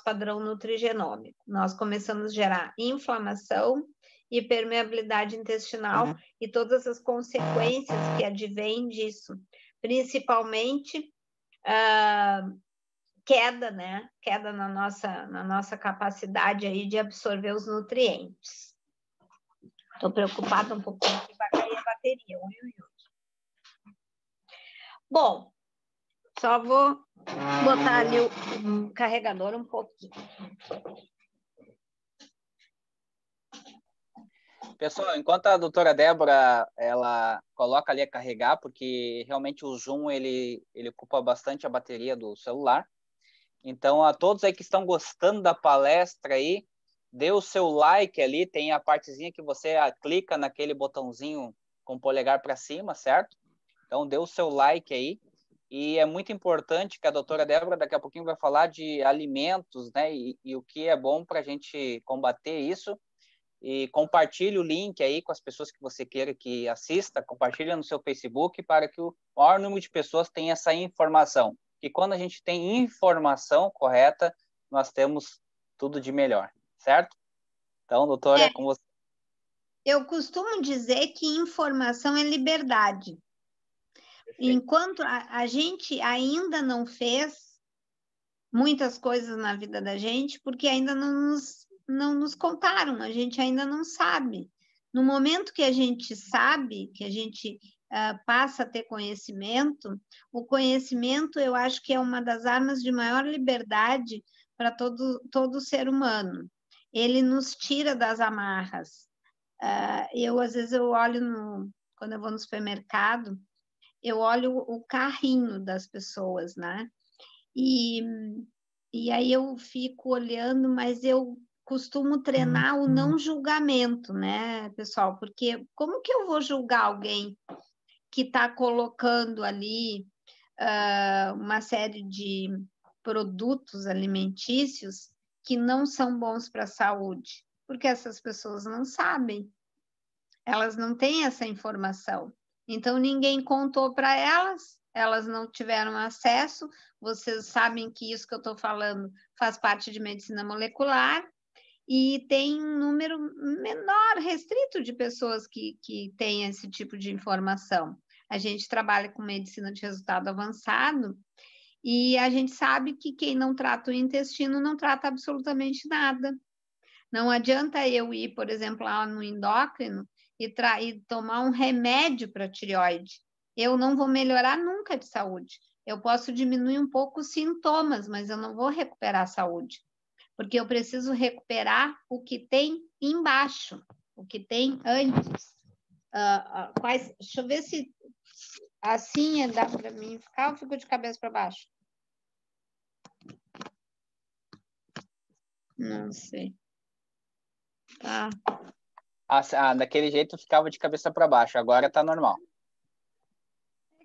padrão nutrigenômico. Nós começamos a gerar inflamação e permeabilidade intestinal e todas as consequências que advêm disso, principalmente queda, né? Queda na nossa capacidade aí de absorver os nutrientes. Estou preocupada um pouquinho que vai cair a bateria. Bom, só vou botar ali o carregador um pouquinho. Pessoal, enquanto a doutora Débora, ela coloca ali a carregar, porque realmente o Zoom, ele ocupa bastante a bateria do celular. Então, a todos aí que estão gostando da palestra aí, dê o seu like ali, tem a partezinha que você clica naquele botãozinho com o polegar para cima, certo? Então, dê o seu like aí. E é muito importante que a doutora Débora daqui a pouquinho vai falar de alimentos, né? E o que é bom para a gente combater isso. E compartilhe o link aí com as pessoas que você queira que assista, compartilhe no seu Facebook para que o maior número de pessoas tenha essa informação. E quando a gente tem informação correta, nós temos tudo de melhor, certo? Então, doutora, com você. Eu costumo dizer que informação é liberdade. Perfeito. Enquanto a gente ainda não fez muitas coisas na vida da gente, porque ainda não nos contaram, a gente ainda não sabe. No momento que a gente sabe, que a gente passa a ter conhecimento, o conhecimento eu acho que é uma das armas de maior liberdade para todo ser humano. Ele nos tira das amarras. Às vezes eu olho, quando eu vou no supermercado, eu olho o carrinho das pessoas, né? E aí eu fico olhando, mas eu costumo treinar o não julgamento, né, pessoal? Porque como que eu vou julgar alguém que está colocando ali uma série de produtos alimentícios que não são bons para a saúde? Porque essas pessoas não sabem, elas não têm essa informação. Então, ninguém contou para elas, elas não tiveram acesso. Vocês sabem que isso que eu estou falando faz parte de medicina molecular e tem um número menor, restrito de pessoas que têm esse tipo de informação. A gente trabalha com medicina de resultado avançado e a gente sabe que quem não trata o intestino não trata absolutamente nada. Não adianta eu ir, por exemplo, lá no endócrino e tomar um remédio para tireoide, eu não vou melhorar nunca de saúde. Eu posso diminuir um pouco os sintomas, mas eu não vou recuperar a saúde, porque eu preciso recuperar o que tem embaixo, o que tem antes. Deixa eu ver se assim dá para mim ficar ou fico de cabeça para baixo? Não sei. Tá. Daquele jeito ficava de cabeça para baixo, agora tá normal.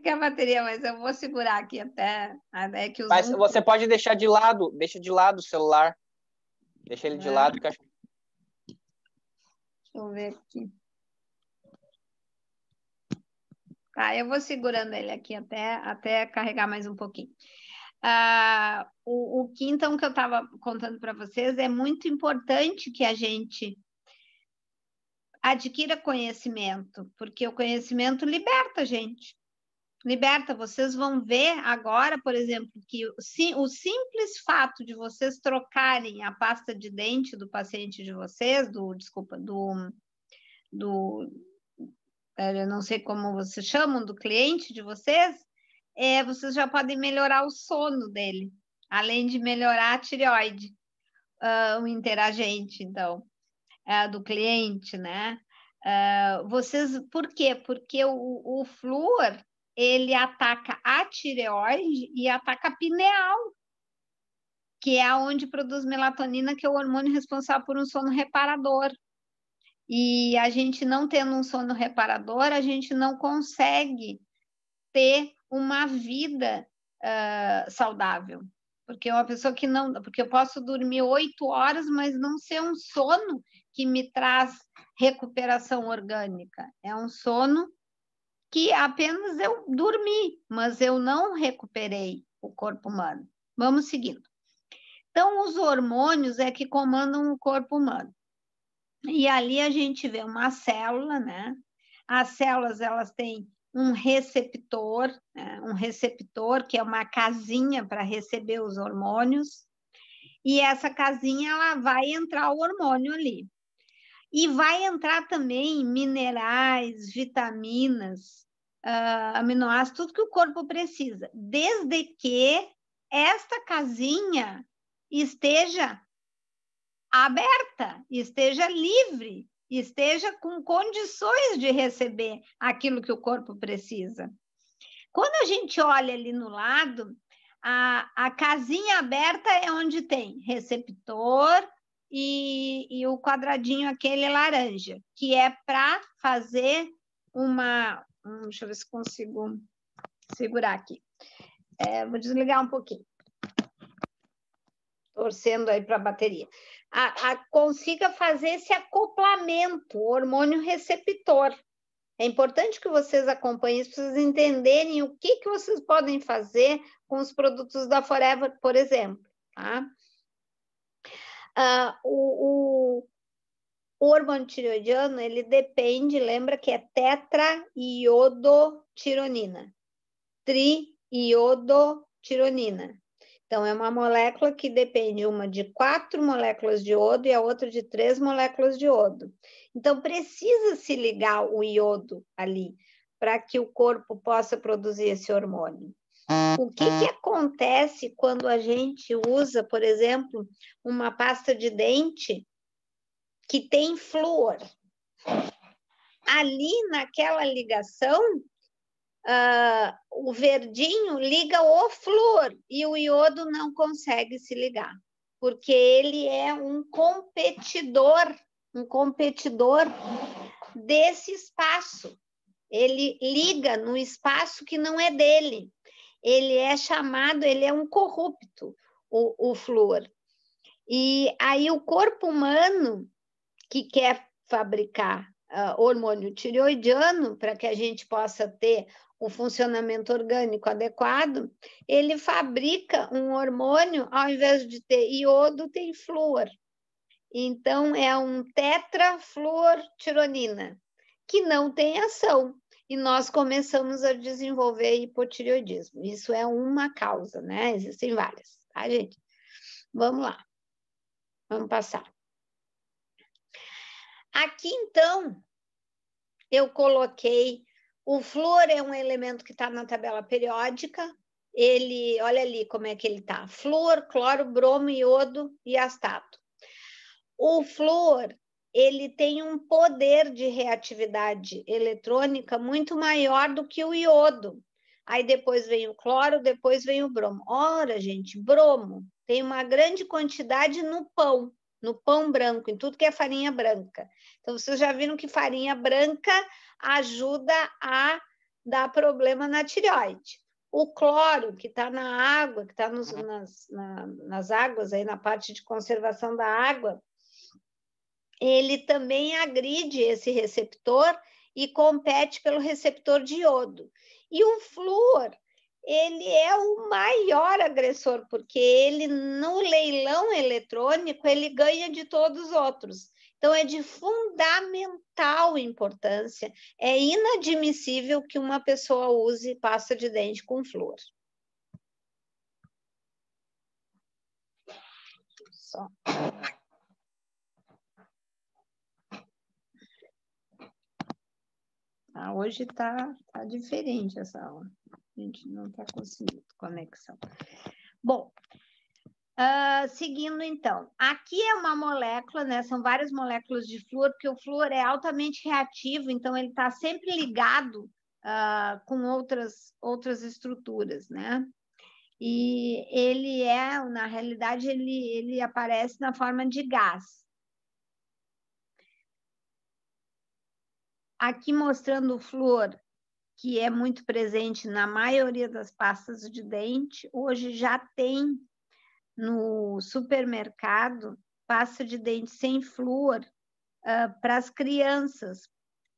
Que a bateria, mas eu vou segurar aqui até que o Mas Zoom... você pode deixa de lado o celular. Deixa ele de lado, que eu acho. Deixa eu ver aqui. Tá, eu vou segurando ele aqui até carregar mais um pouquinho. O que então que eu estava contando para vocês, é muito importante que a gente adquira conhecimento, porque o conhecimento liberta a gente. Liberta, vocês vão ver agora, por exemplo, que o simples fato de vocês trocarem a pasta de dente do paciente de vocês, eu não sei como vocês chamam, do cliente de vocês, vocês já podem melhorar o sono dele, além de melhorar a tireoide, o interagente, então, do cliente, né? Por quê? Porque o flúor, ele ataca a tireoide e ataca a pineal, que é onde produz melatonina, que é o hormônio responsável por um sono reparador. E a gente não tendo um sono reparador, a gente não consegue ter uma vida saudável. Porque uma pessoa que não... Porque eu posso dormir 8 horas, mas não ser um sono que me traz recuperação orgânica. É um sono que apenas eu dormi, mas eu não recuperei o corpo humano. Vamos seguindo. Então, os hormônios é que comandam o corpo humano. E ali a gente vê uma célula, né? As células, elas têm um receptor, né? Um receptor que é uma casinha para receber os hormônios, e essa casinha, ela vai entrar o hormônio ali. E vai entrar também minerais, vitaminas, aminoácidos, tudo que o corpo precisa, desde que esta casinha esteja aberta, esteja livre, esteja com condições de receber aquilo que o corpo precisa. Quando a gente olha ali no lado, a casinha aberta é onde tem receptor e o quadradinho aquele laranja, que é para fazer uma... Deixa eu ver se consigo segurar aqui. Vou desligar um pouquinho. Torcendo aí para a bateria. Consiga fazer esse acoplamento, o hormônio receptor. É importante que vocês acompanhem isso, para vocês entenderem o que vocês podem fazer com os produtos da Forever, por exemplo. Tá? O hormônio tireoidiano, ele depende, lembra que é tetraiodotironina, triiodotironina. Então, é uma molécula que depende uma de 4 moléculas de iodo e a outra de 3 moléculas de iodo. Então, precisa se ligar o iodo ali para que o corpo possa produzir esse hormônio. O que acontece quando a gente usa, por exemplo, uma pasta de dente que tem flúor? Ali, naquela ligação, o verdinho liga o flúor e o iodo não consegue se ligar, porque ele é um competidor desse espaço. Ele liga no espaço que não é dele. Ele é um corrupto, o flúor. E aí o corpo humano que quer fabricar hormônio tireoidiano para que a gente possa ter o funcionamento orgânico adequado, ele fabrica um hormônio, ao invés de ter iodo, tem flúor. Então, é um tetrafluortironina, que não tem ação. E nós começamos a desenvolver hipotireoidismo. Isso é uma causa, né? Existem várias, tá, gente? Vamos lá. Vamos passar. Aqui, então, eu coloquei... O flúor é um elemento que está na tabela periódica. Ele, olha ali como é que ele está. Flúor, cloro, bromo, iodo e astato. O flúor, ele tem um poder de reatividade eletrônica muito maior do que o iodo. Aí depois vem o cloro, depois vem o bromo. Ora, gente, bromo tem uma grande quantidade no pão branco, em tudo que é farinha branca. Então, vocês já viram que farinha branca ajuda a dar problema na tireoide. O cloro, que está na água, que está nas águas, aí na parte de conservação da água, ele também agride esse receptor e compete pelo receptor de iodo. E o flúor, ele é o maior agressor, porque ele, no leilão eletrônico, ele ganha de todos os outros. Então, é de fundamental importância. É inadmissível que uma pessoa use pasta de dente com flúor. Só. Hoje está diferente essa aula. A gente não está conseguindo conexão. Bom, seguindo então. Aqui é uma molécula, né? São várias moléculas de flúor, porque o flúor é altamente reativo, então ele está sempre ligado com outras estruturas, né? E ele na realidade, ele aparece na forma de gás. Aqui mostrando o flúor, que é muito presente na maioria das pastas de dente. Hoje já tem no supermercado pasta de dente sem flúor para as crianças,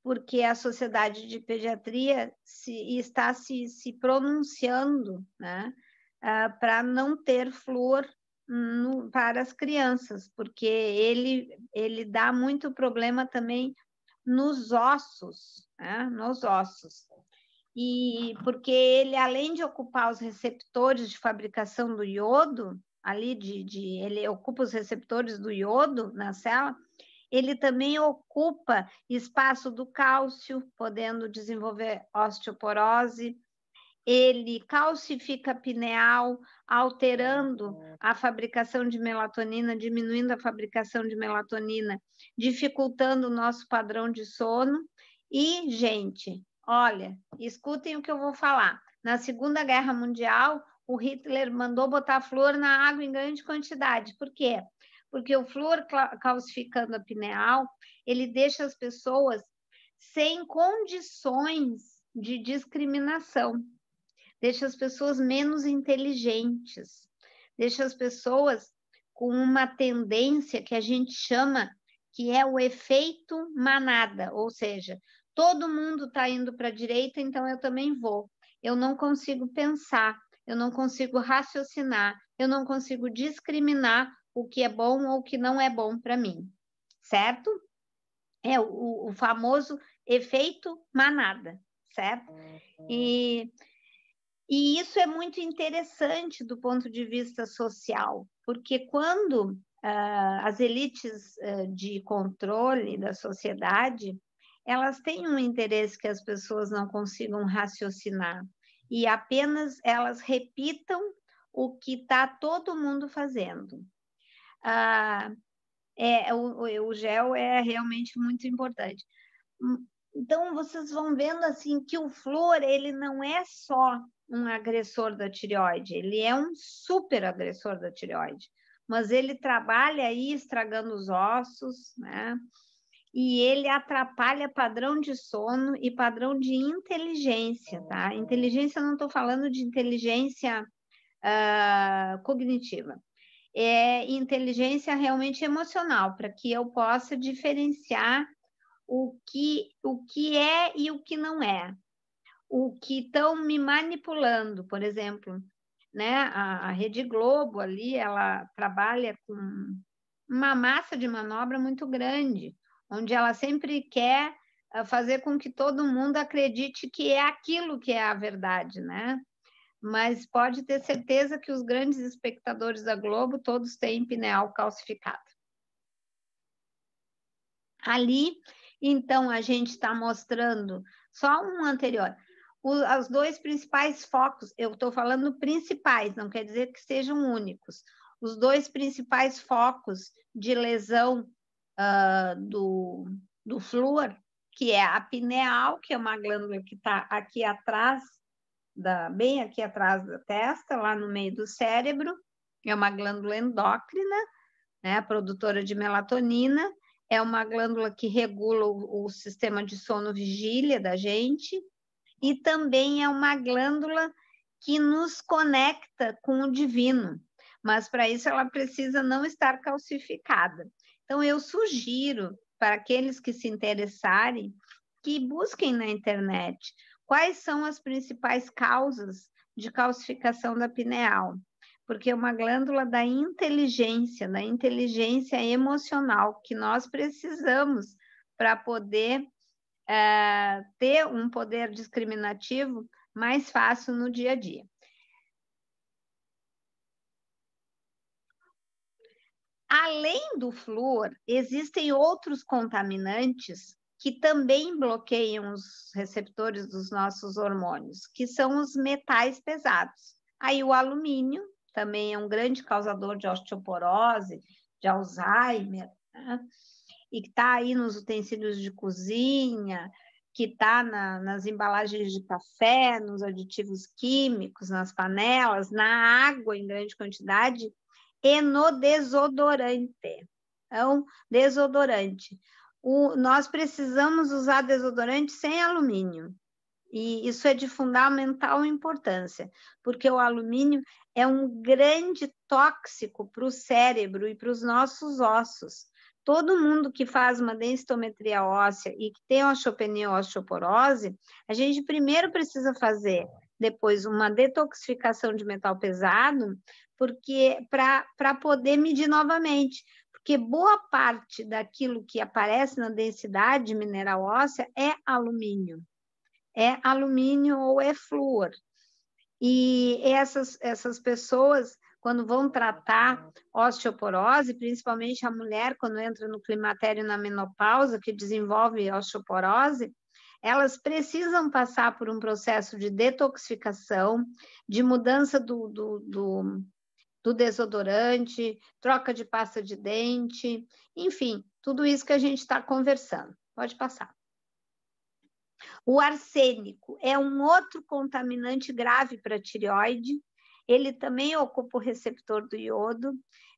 porque a Sociedade de Pediatria está se pronunciando, né, para não ter flúor para as crianças, porque ele dá muito problema também nos ossos, né? Nos ossos. E porque ele, além de ocupar os receptores de fabricação do iodo, ele ocupa os receptores do iodo na célula, ele também ocupa espaço do cálcio, podendo desenvolver osteoporose. Ele calcifica a pineal, alterando a fabricação de melatonina, diminuindo a fabricação de melatonina, dificultando o nosso padrão de sono. E, gente, olha, escutem o que eu vou falar. Na Segunda Guerra Mundial, o Hitler mandou botar flúor na água em grande quantidade. Por quê? Porque o flúor calcificando a pineal, ele deixa as pessoas sem condições de discriminação. Deixa as pessoas menos inteligentes, deixa as pessoas com uma tendência que a gente chama que é o efeito manada, ou seja, todo mundo está indo para a direita, então eu também vou. Eu não consigo pensar, eu não consigo raciocinar, eu não consigo discriminar o que é bom ou o que não é bom para mim, certo? É o famoso efeito manada, certo? E isso é muito interessante do ponto de vista social, porque quando as elites de controle da sociedade, elas têm um interesse que as pessoas não consigam raciocinar e apenas elas repitam o que está todo mundo fazendo. O gel é realmente muito importante. Então, vocês vão vendo assim que o flúor, ele não é só um agressor da tireoide, ele é um super agressor da tireoide, mas ele trabalha aí estragando os ossos, né? E ele atrapalha padrão de sono e padrão de inteligência, tá? Inteligência, não estou falando de inteligência cognitiva, é inteligência realmente emocional, para que eu possa diferenciar o que é e o que não é. O que estão me manipulando, por exemplo, né? A Rede Globo ali, ela trabalha com uma massa de manobra muito grande, onde ela sempre quer fazer com que todo mundo acredite que é aquilo que é a verdade, né? Mas pode ter certeza que os grandes espectadores da Globo todos têm pineal calcificado. Ali Então, a gente está mostrando só um anterior. Os 2 principais focos, eu estou falando principais, não quer dizer que sejam únicos. Os 2 principais focos de lesão do flúor, que é a pineal, que é uma glândula que está aqui atrás, bem aqui atrás da testa, lá no meio do cérebro, é uma glândula endócrina, né, produtora de melatonina, é uma glândula que regula o sistema de sono-vigília da gente, e também é uma glândula que nos conecta com o divino, mas para isso ela precisa não estar calcificada. Então, eu sugiro para aqueles que se interessarem que busquem na internet quais são as principais causas de calcificação da pineal, porque é uma glândula da inteligência emocional que nós precisamos para poder ter um poder discriminativo mais fácil no dia a dia. Além do flúor, existem outros contaminantes que também bloqueiam os receptores dos nossos hormônios, que são os metais pesados. Aí o alumínio também é um grande causador de osteoporose, de Alzheimer, né? E que está aí nos utensílios de cozinha, que está nas embalagens de café, nos aditivos químicos, nas panelas, na água em grande quantidade, e no desodorante. Então, desodorante. Nós precisamos usar desodorante sem alumínio. E isso é de fundamental importância, porque o alumínio é um grande tóxico para o cérebro e para os nossos ossos. Todo mundo que faz uma densitometria óssea e que tem osteopenia ou osteoporose, a gente primeiro precisa fazer depois uma detoxificação de metal pesado, porque para poder medir novamente, porque boa parte daquilo que aparece na densidade mineral óssea é alumínio ou é flúor. E essas pessoas, quando vão tratar osteoporose, principalmente a mulher, quando entra no climatério e na menopausa, que desenvolve osteoporose, elas precisam passar por um processo de detoxificação, de mudança do desodorante, troca de pasta de dente, enfim, tudo isso que a gente está conversando. Pode passar. O arsênico é um outro contaminante grave para a tireoide, ele também ocupa o receptor do iodo,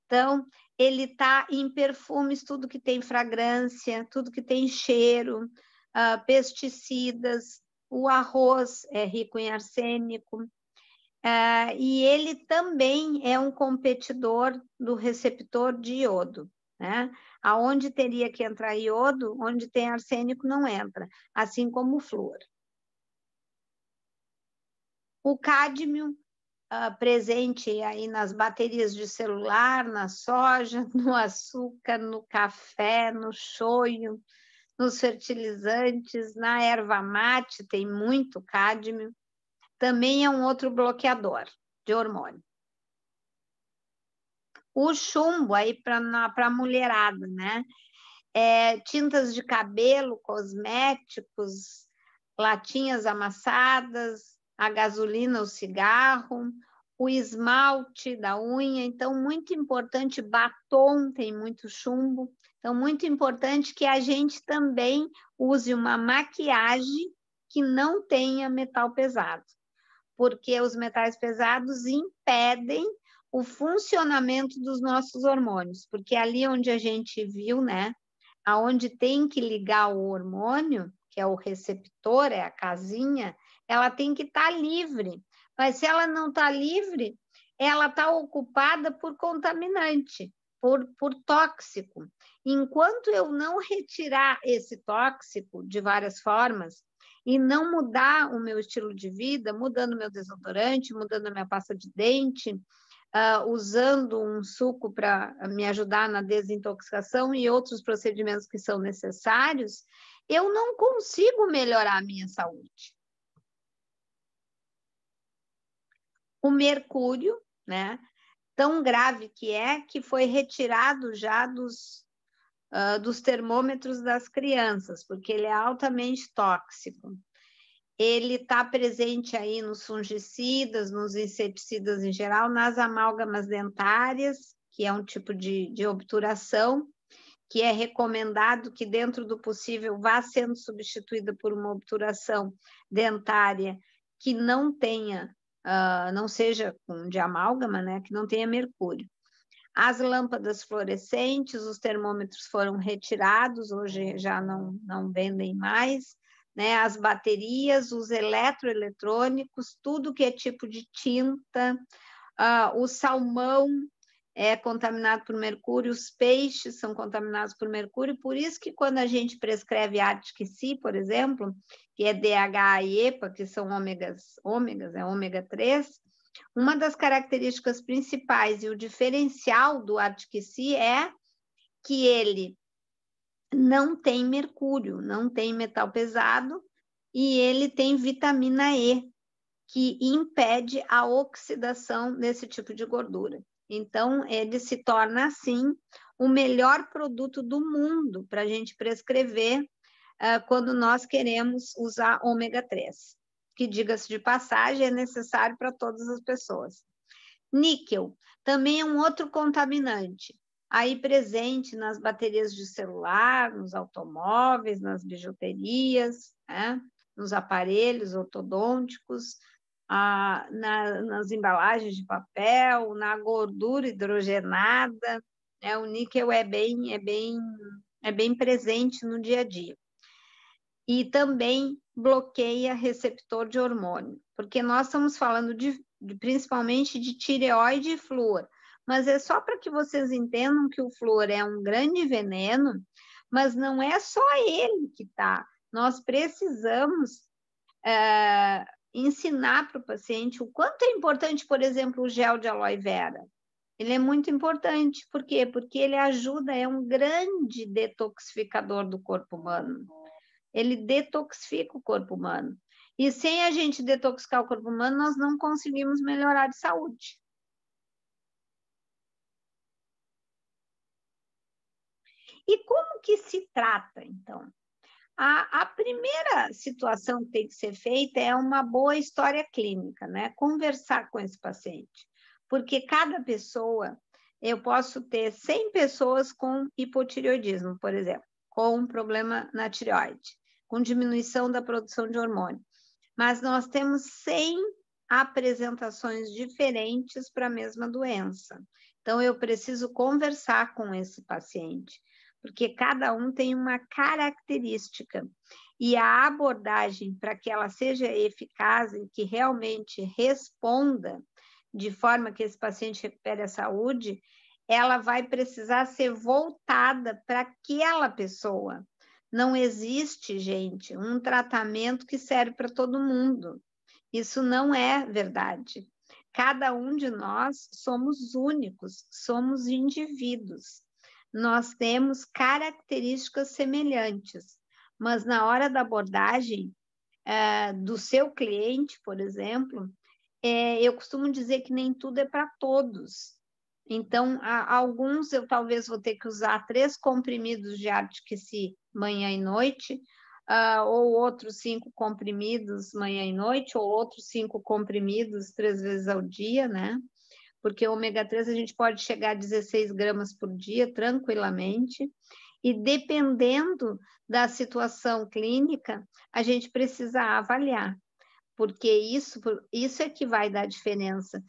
então ele está em perfumes, tudo que tem fragrância, tudo que tem cheiro, pesticidas, o arroz é rico em arsênico, e ele também é um competidor do receptor de iodo, né? Aonde teria que entrar iodo, onde tem arsênico não entra, assim como o flúor. O cádmio, presente aí nas baterias de celular, na soja, no açúcar, no café, no shoyu, nos fertilizantes, na erva mate tem muito cádmio, também é um outro bloqueador de hormônio. O chumbo aí para a mulherada, né? Tintas de cabelo, cosméticos, latinhas amassadas, a gasolina, o cigarro, o esmalte da unha. Então, muito importante, batom tem muito chumbo. Então, muito importante que a gente também use uma maquiagem que não tenha metal pesado, porque os metais pesados impedem o funcionamento dos nossos hormônios, porque ali onde a gente viu, né, aonde tem que ligar o hormônio, que é o receptor, é a casinha, ela tem que estar livre. Mas se ela não está livre, ela está ocupada por contaminante, por tóxico. Enquanto eu não retirar esse tóxico de várias formas e não mudar o meu estilo de vida, mudando meu desodorante, mudando a minha pasta de dente, usando um suco para me ajudar na desintoxicação e outros procedimentos que são necessários, eu não consigo melhorar a minha saúde. O mercúrio, né, tão grave que foi retirado já dos termômetros das crianças, porque ele é altamente tóxico. Ele está presente aí nos fungicidas, nos inseticidas em geral, nas amálgamas dentárias, que é um tipo de obturação, que é recomendado que, dentro do possível, vá sendo substituída por uma obturação dentária que não tenha, não seja de amálgama, né, que não tenha mercúrio. As lâmpadas fluorescentes, os termômetros foram retirados, hoje já não vendem mais, né? As baterias, os eletroeletrônicos, tudo que é tipo de tinta, o salmão é contaminado por mercúrio, os peixes são contaminados por mercúrio, por isso que quando a gente prescreve Arctic Sea, por exemplo, que é DHA e EPA, que são ômegas, é ômega 3, uma das características principais e o diferencial do Arctic Sea é que ele não tem mercúrio, não tem metal pesado, e ele tem vitamina E, que impede a oxidação desse tipo de gordura. Então, ele se torna, assim, o melhor produto do mundo para a gente prescrever quando nós queremos usar ômega 3, que, diga-se de passagem, é necessário para todas as pessoas. Níquel também é um outro contaminante, aí presente nas baterias de celular, nos automóveis, nas bijuterias, né? Nos aparelhos ortodônticos, nas embalagens de papel, na gordura hidrogenada, né? O níquel é bem presente no dia a dia. E também bloqueia receptor de hormônio, porque nós estamos falando principalmente de tireoide e flúor, mas é só para que vocês entendam que o flúor é um grande veneno, mas não é só ele que está. Nós precisamos ensinar para o paciente o quanto é importante, por exemplo, o gel de aloe vera. Ele é muito importante, por quê? Porque ele ajuda, é um grande detoxificador do corpo humano. Ele detoxifica o corpo humano. E sem a gente detoxicar o corpo humano, nós não conseguimos melhorar de saúde. E como que se trata, então? A primeira situação que tem que ser feita é uma boa história clínica, né? Conversar com esse paciente. Porque cada pessoa, eu posso ter 100 pessoas com hipotireoidismo, por exemplo, com um problema na tireoide, com diminuição da produção de hormônio. Mas nós temos 100 apresentações diferentes para a mesma doença. Então, eu preciso conversar com esse paciente, porque cada um tem uma característica. E a abordagem, para que ela seja eficaz e que realmente responda de forma que esse paciente recupere a saúde, ela vai precisar ser voltada para aquela pessoa. Não existe, gente, um tratamento que serve para todo mundo. Isso não é verdade. Cada um de nós somos únicos, somos indivíduos. Nós temos características semelhantes, mas na hora da abordagem do seu cliente, por exemplo, eu costumo dizer que nem tudo é para todos. Então, alguns eu talvez vou ter que usar 3 comprimidos de Arctic Sea manhã e noite, ou outros 5 comprimidos manhã e noite, ou outros 5 comprimidos 3 vezes ao dia, né? Porque o ômega 3 a gente pode chegar a 16 gramas por dia, tranquilamente, e dependendo da situação clínica, a gente precisa avaliar, porque isso é que vai dar diferença.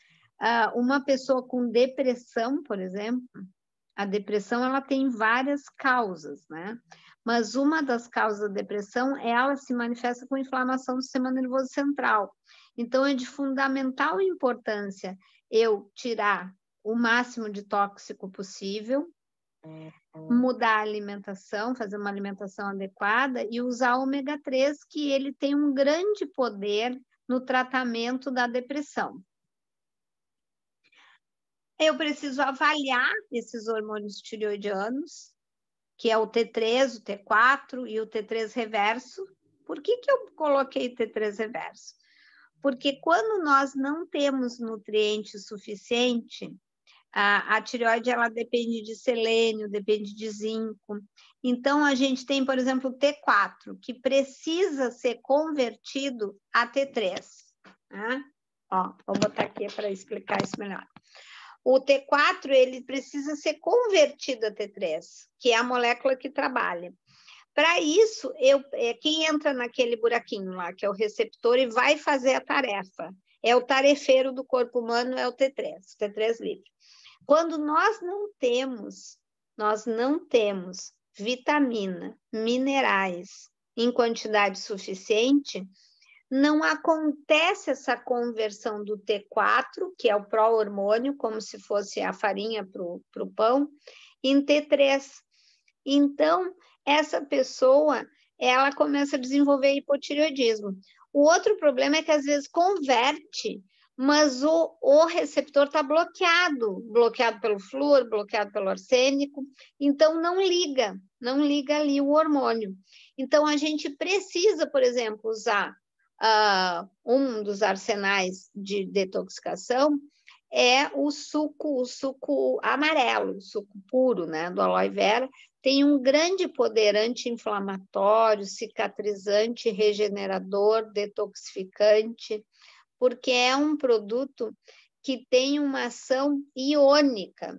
Uma pessoa com depressão, por exemplo, a depressão ela tem várias causas, né? Mas uma das causas da depressão ela se manifesta com inflamação do sistema nervoso central. Então, é de fundamental importância eu tirar o máximo de tóxico possível, mudar a alimentação, fazer uma alimentação adequada e usar o ômega 3, que ele tem um grande poder no tratamento da depressão. Eu preciso avaliar esses hormônios tireoidianos, que é o T3, o T4 e o T3 reverso. Por que eu coloquei T3 reverso? Porque quando nós não temos nutriente suficiente, A tireoide, ela depende de selênio, depende de zinco. Então, a gente tem, por exemplo, o T4, que precisa ser convertido a T3. Né? Ó, vou botar aqui para explicar isso melhor. O T4, ele precisa ser convertido a T3, que é a molécula que trabalha. Para isso, quem entra naquele buraquinho lá, que é o receptor, e vai fazer a tarefa. É o tarefeiro do corpo humano, é o T3 livre. Quando nós não temos vitamina, minerais em quantidade suficiente, não acontece essa conversão do T4, que é o pró-hormônio, como se fosse a farinha para o pão, em T3. Então, essa pessoa, ela começa a desenvolver hipotireoidismo. O outro problema é que, às vezes, converte, mas o receptor está bloqueado pelo flúor, bloqueado pelo arsênico, então não liga ali o hormônio. Então, a gente precisa, por exemplo, usar um dos arsenais de detoxicação, é o suco amarelo, o suco puro, né, do aloe vera. Tem um grande poder anti-inflamatório, cicatrizante, regenerador, detoxificante, porque é um produto que tem uma ação iônica.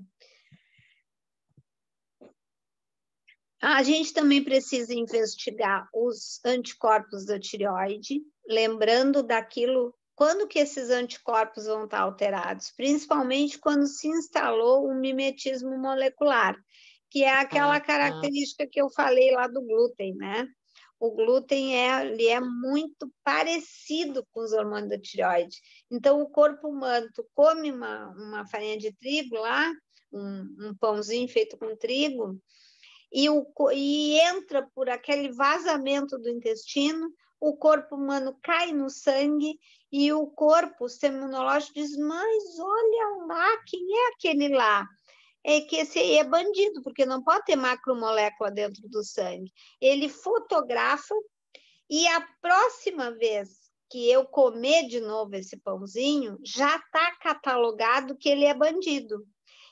A gente também precisa investigar os anticorpos da tireoide, lembrando daquilo, quando que esses anticorpos vão estar alterados? Principalmente quando se instalou o mimetismo molecular, que é aquela característica que eu falei lá do glúten, né? O glúten ele é muito parecido com os hormônios da tireoide. Então, o corpo humano, tu come uma farinha de trigo lá, um pãozinho feito com trigo, e entra por aquele vazamento do intestino, o corpo humano cai no sangue e o corpo, o sistema imunológico diz, mas olha lá, quem é aquele lá? É que esse aí é bandido, porque não pode ter macromolécula dentro do sangue. Ele fotografa e a próxima vez que eu comer de novo esse pãozinho, já está catalogado que ele é bandido.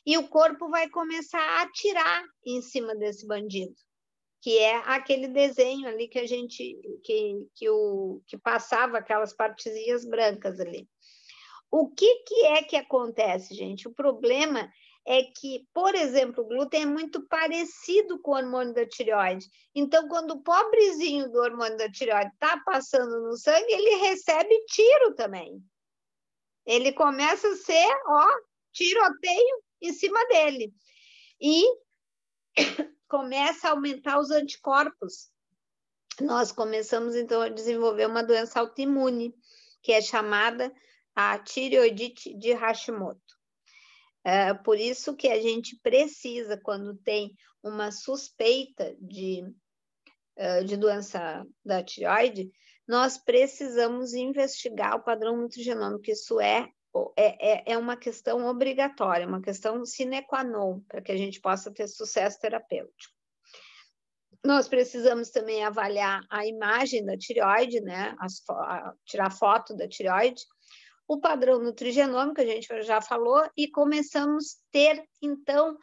E o corpo vai começar a atirar em cima desse bandido, que é aquele desenho ali que a gente que passava aquelas partezinhas brancas ali. O que é que acontece, gente? O problema é que, por exemplo, o glúten é muito parecido com o hormônio da tireoide. Então, quando o pobrezinho do hormônio da tireoide está passando no sangue, ele recebe tiro também. Ele começa a ser, tiroteio em cima dele. E começa a aumentar os anticorpos. Nós começamos, então, a desenvolver uma doença autoimune, que é chamada a tireoidite de Hashimoto. Por isso que a gente precisa, quando tem uma suspeita de doença da tireoide, nós precisamos investigar o padrão nutrigenômico. Isso é uma questão obrigatória, uma questão sine qua non, para que a gente possa ter sucesso terapêutico. Nós precisamos também avaliar a imagem da tireoide, né? Tirar foto da tireoide, o padrão nutrigenômico, a gente já falou, e começamos a ter, então,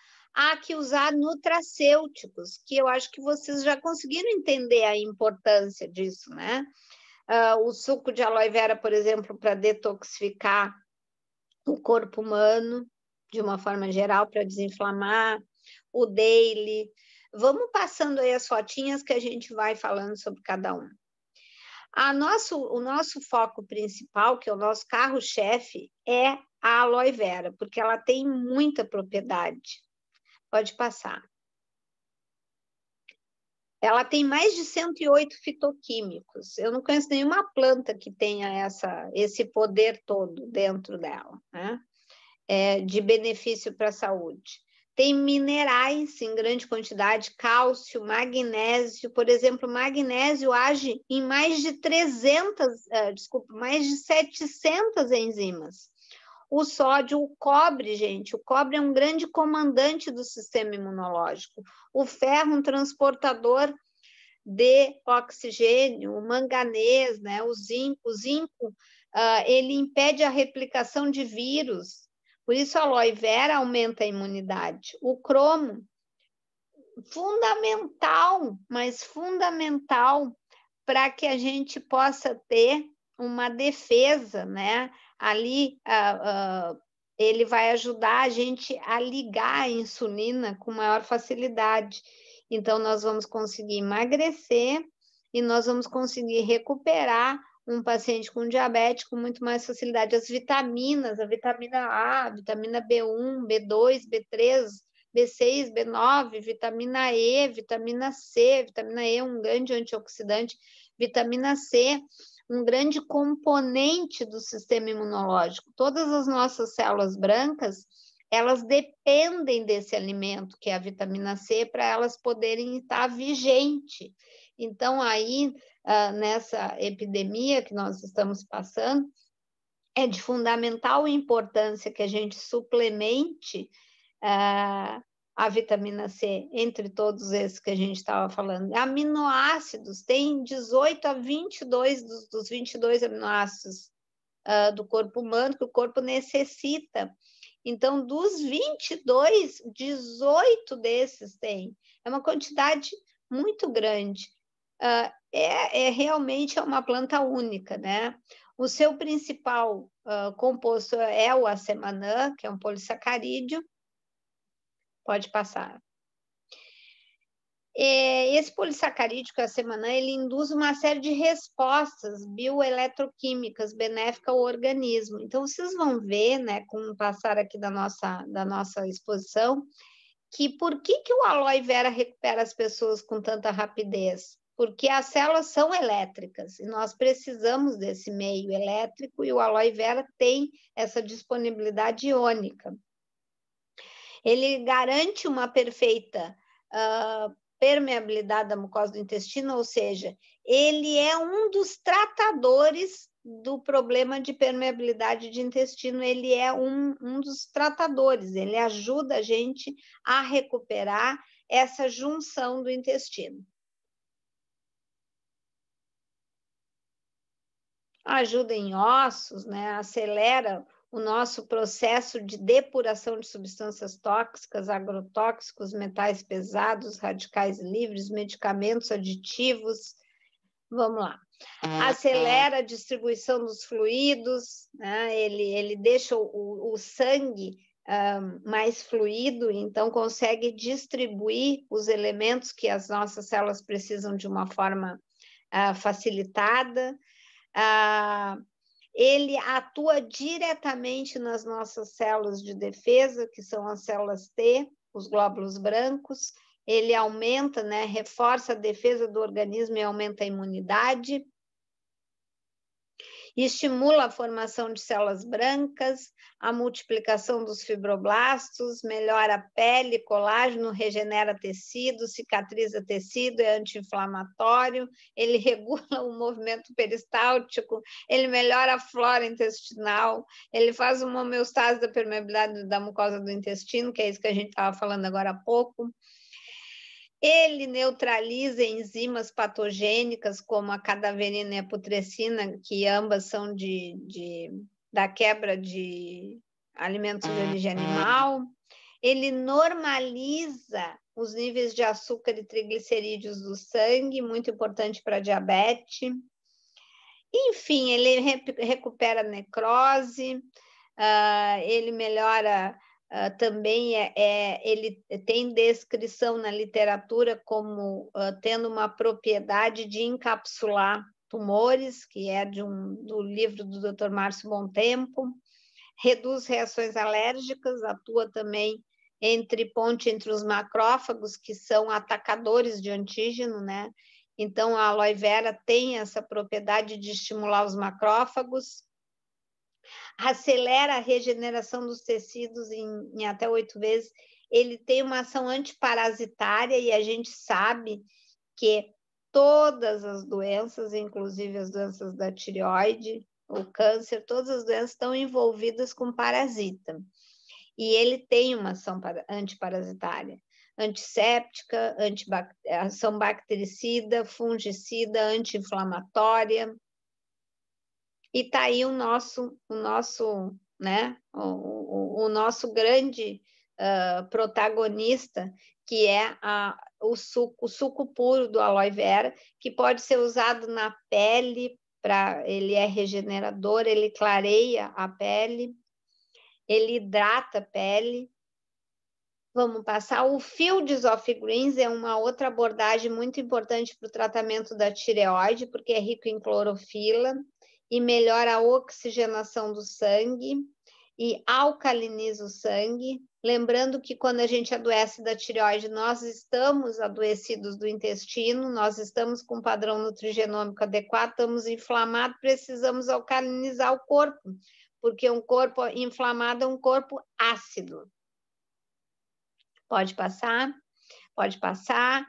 que usar nutracêuticos, que eu acho que vocês já conseguiram entender a importância disso, né? O suco de aloe vera, por exemplo, para detoxificar o corpo humano, de uma forma geral, para desinflamar, o daily. Vamos passando aí as fotinhas que a gente vai falando sobre cada um. O nosso foco principal, que é o nosso carro-chefe, é a aloe vera, porque ela tem muita propriedade. Pode passar. Ela tem mais de 108 fitoquímicos. Eu não conheço nenhuma planta que tenha esse poder todo dentro dela, né? De benefício para a saúde. Tem minerais em grande quantidade, cálcio, magnésio. Por exemplo, magnésio age em mais de 700 enzimas. O sódio, o cobre, gente. O cobre é um grande comandante do sistema imunológico. O ferro, um transportador de oxigênio. O manganês, né? O zinco. O zinco, ele impede a replicação de vírus. Por isso a aloe vera aumenta a imunidade. O cromo, fundamental, mas fundamental para que a gente possa ter uma defesa, né? Ali ele vai ajudar a gente a ligar a insulina com maior facilidade. Então, nós vamos conseguir emagrecer e nós vamos conseguir recuperar um paciente com diabetes com muito mais facilidade. As vitaminas, a vitamina A, a vitamina B1, B2, B3, B6, B9, vitamina E, vitamina C, vitamina E, um grande antioxidante, vitamina C, um grande componente do sistema imunológico. Todas as nossas células brancas, elas dependem desse alimento, que é a vitamina C, para elas poderem estar vigentes. Então, aí, nessa epidemia que nós estamos passando, é de fundamental importância que a gente suplemente a vitamina C, entre todos esses que a gente estava falando. Aminoácidos, tem 18 a 22 dos 22 aminoácidos do corpo humano que o corpo necessita. Então, dos 22, 18 desses tem. É uma quantidade muito grande. Realmente uma planta única, né? O seu principal composto é o acemanã, que é um polissacarídeo. Pode passar. Esse polissacarídeo, a semanã, ele induz uma série de respostas bioeletroquímicas benéficas ao organismo. Então, vocês vão ver, né, com o passar aqui da nossa exposição, que por que o aloe vera recupera as pessoas com tanta rapidez? Porque as células são elétricas e nós precisamos desse meio elétrico e o aloe vera tem essa disponibilidade iônica. Ele garante uma perfeita permeabilidade da mucosa do intestino, ou seja, ele é um dos tratadores do problema de permeabilidade de intestino, ele é um dos tratadores, ele ajuda a gente a recuperar essa junção do intestino. Ajuda em ossos, né? Acelera o nosso processo de depuração de substâncias tóxicas, agrotóxicos, metais pesados, radicais livres, medicamentos aditivos. Vamos lá. Acelera a distribuição dos fluidos, né? Ele deixa o sangue mais fluido, então consegue distribuir os elementos que as nossas células precisam de uma forma facilitada. Ele atua diretamente nas nossas células de defesa, que são as células T, os glóbulos brancos. Ele aumenta, né, reforça a defesa do organismo e aumenta a imunidade. Estimula a formação de células brancas, a multiplicação dos fibroblastos, melhora a pele, colágeno, regenera tecido, cicatriza tecido, é anti-inflamatório, ele regula o movimento peristáltico, ele melhora a flora intestinal, ele faz uma homeostase da permeabilidade da mucosa do intestino, que é isso que a gente estava falando agora há pouco. Ele neutraliza enzimas patogênicas, como a cadaverina e a putrescina, que ambas são da quebra de alimentos de origem animal. Ele normaliza os níveis de açúcar e triglicerídeos do sangue, muito importante para a diabetes. Enfim, ele recupera a necrose, ele melhora... também ele tem descrição na literatura como tendo uma propriedade de encapsular tumores, que é do livro do Dr. Márcio Bontempo, reduz reações alérgicas, atua também ponte entre os macrófagos, que são atacadores de antígeno, né? Então, a aloe vera tem essa propriedade de estimular os macrófagos, acelera a regeneração dos tecidos em até 8 vezes. Ele tem uma ação antiparasitária e a gente sabe que todas as doenças, inclusive as doenças da tireoide, o câncer, todas as doenças estão envolvidas com parasita. E ele tem uma ação antiparasitária, antisséptica, ação bactericida, fungicida, anti-inflamatória. E está aí o nosso né? O nosso grande protagonista, que é o suco puro do aloe vera, que pode ser usado na pele, ele é regenerador, ele clareia a pele, ele hidrata a pele. Vamos passar. O Fields of Greens é uma outra abordagem muito importante para o tratamento da tireoide, porque é rico em clorofila e melhora a oxigenação do sangue e alcaliniza o sangue. Lembrando que quando a gente adoece da tireoide, nós estamos adoecidos do intestino, nós estamos com um padrão nutrigenômico adequado, estamos inflamados, precisamos alcalinizar o corpo, porque um corpo inflamado é um corpo ácido. Pode passar, pode passar.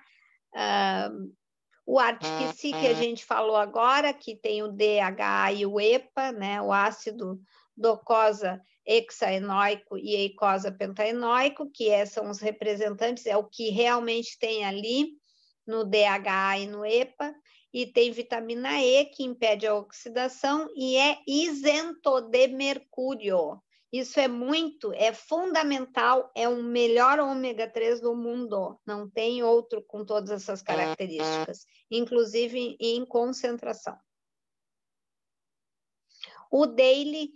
O Artic-C que a gente falou agora, que tem o DHA e o EPA, né? O ácido docosa hexaenóico e eicosa pentaenóico, que são os representantes, é o que realmente tem ali no DHA e no EPA, e tem vitamina E, que impede a oxidação, e é isento de mercúrio. Isso é fundamental, é o melhor ômega 3 do mundo. Não tem outro com todas essas características, inclusive em concentração. O Daily,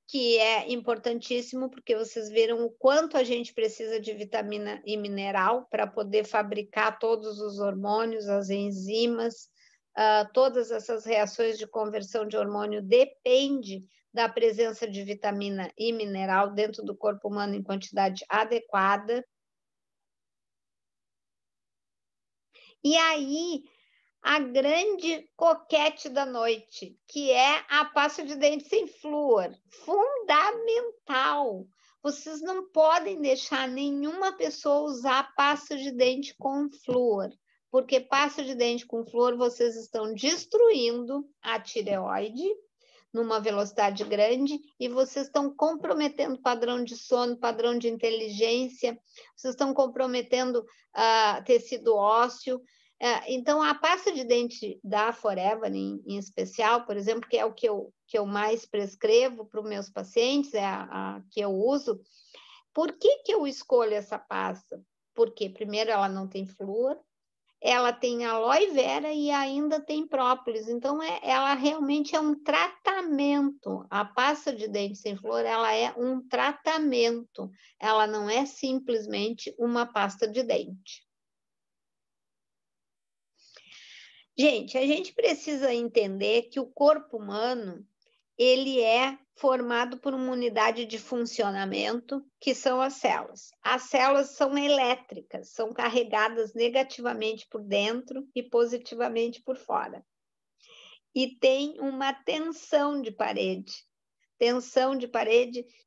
que é importantíssimo, porque vocês viram o quanto a gente precisa de vitamina e mineral para poder fabricar todos os hormônios, as enzimas, todas essas reações de conversão de hormônio depende da presença de vitamina e mineral dentro do corpo humano em quantidade adequada. E aí, a grande coquete da noite, que é a pasta de dente sem flúor. Fundamental! Vocês não podem deixar nenhuma pessoa usar pasta de dente com flúor, porque pasta de dente com flúor vocês estão destruindo a tireoide numa velocidade grande e vocês estão comprometendo padrão de sono, padrão de inteligência, vocês estão comprometendo tecido ósseo. Então, a pasta de dente da Forever, em especial, por exemplo, que é o que eu mais prescrevo para os meus pacientes, é a que eu uso. Por que eu escolho essa pasta? Porque, primeiro, ela não tem flúor, ela tem aloe vera e ainda tem própolis. Então, ela realmente é um tratamento. A pasta de dente sem flúor, ela é um tratamento. Ela não é simplesmente uma pasta de dente. Gente, a gente precisa entender que o corpo humano, ele é formado por uma unidade de funcionamento, que são as células. As células são elétricas, são carregadas negativamente por dentro e positivamente por fora. E tem uma tensão de parede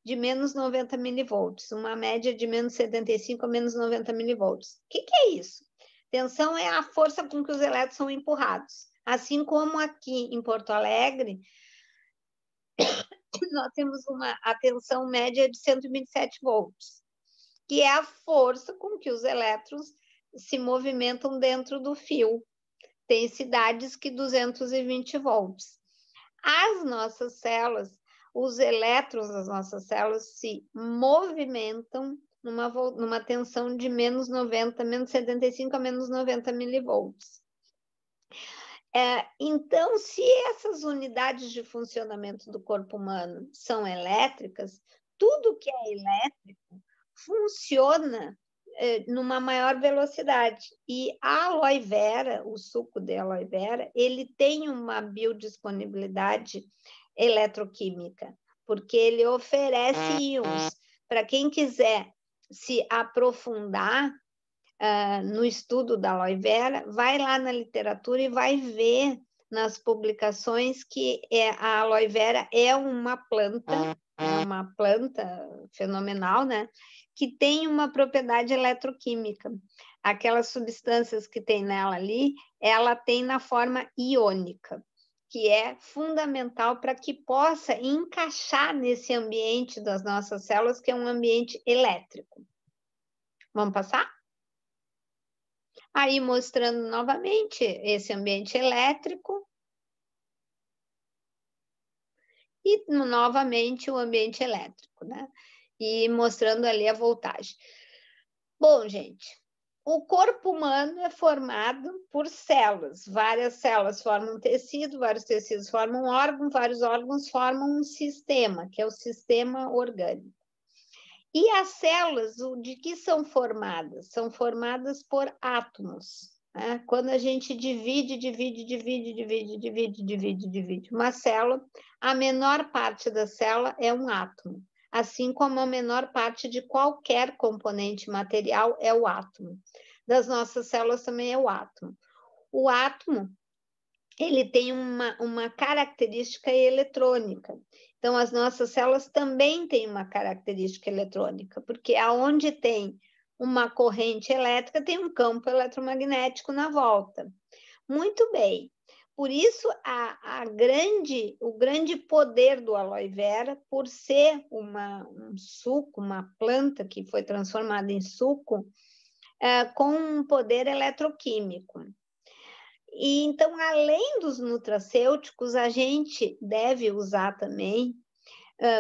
de menos 90 milivolts, uma média de menos 75 a menos 90 milivolts. O que é isso? Tensão é a força com que os elétrons são empurrados. Assim como aqui em Porto Alegre, nós temos a tensão média de 127 volts, que é a força com que os elétrons se movimentam dentro do fio. Tem cidades que 220 volts. As nossas células, os elétrons das nossas células se movimentam numa tensão de menos 90, menos 75 a menos 90 milivolts. Então, se essas unidades de funcionamento do corpo humano são elétricas, tudo que é elétrico funciona numa maior velocidade. E a aloe vera, o suco de aloe vera, ele tem uma biodisponibilidade eletroquímica, porque ele oferece íons. Para quem quiser se aprofundar no estudo da aloe vera, vai lá na literatura e vai ver nas publicações que a aloe vera é uma planta fenomenal, né? Que tem uma propriedade eletroquímica. Aquelas substâncias que tem nela ali, ela tem na forma iônica, que é fundamental para que possa encaixar nesse ambiente das nossas células, que é um ambiente elétrico. Vamos passar? Aí, mostrando novamente esse ambiente elétrico. e novamente o ambiente elétrico, né? E mostrando ali a voltagem. Bom, gente, o corpo humano é formado por células. Várias células formam um tecido, vários tecidos formam um órgão, vários órgãos formam um sistema, que é o sistema orgânico. E as células, de que são formadas? São formadas por átomos. Né? Quando a gente divide uma célula, a menor parte da célula é um átomo, assim como a menor parte de qualquer componente material é o átomo. Das nossas células também é o átomo. O átomo, ele tem uma característica eletrônica. Então, as nossas células também têm uma característica eletrônica, porque aonde tem uma corrente elétrica, tem um campo eletromagnético na volta. Muito bem. Por isso, o grande poder do aloe vera, por ser um suco, uma planta que foi transformada em suco, com um poder eletroquímico. E então, além dos nutracêuticos, a gente deve usar também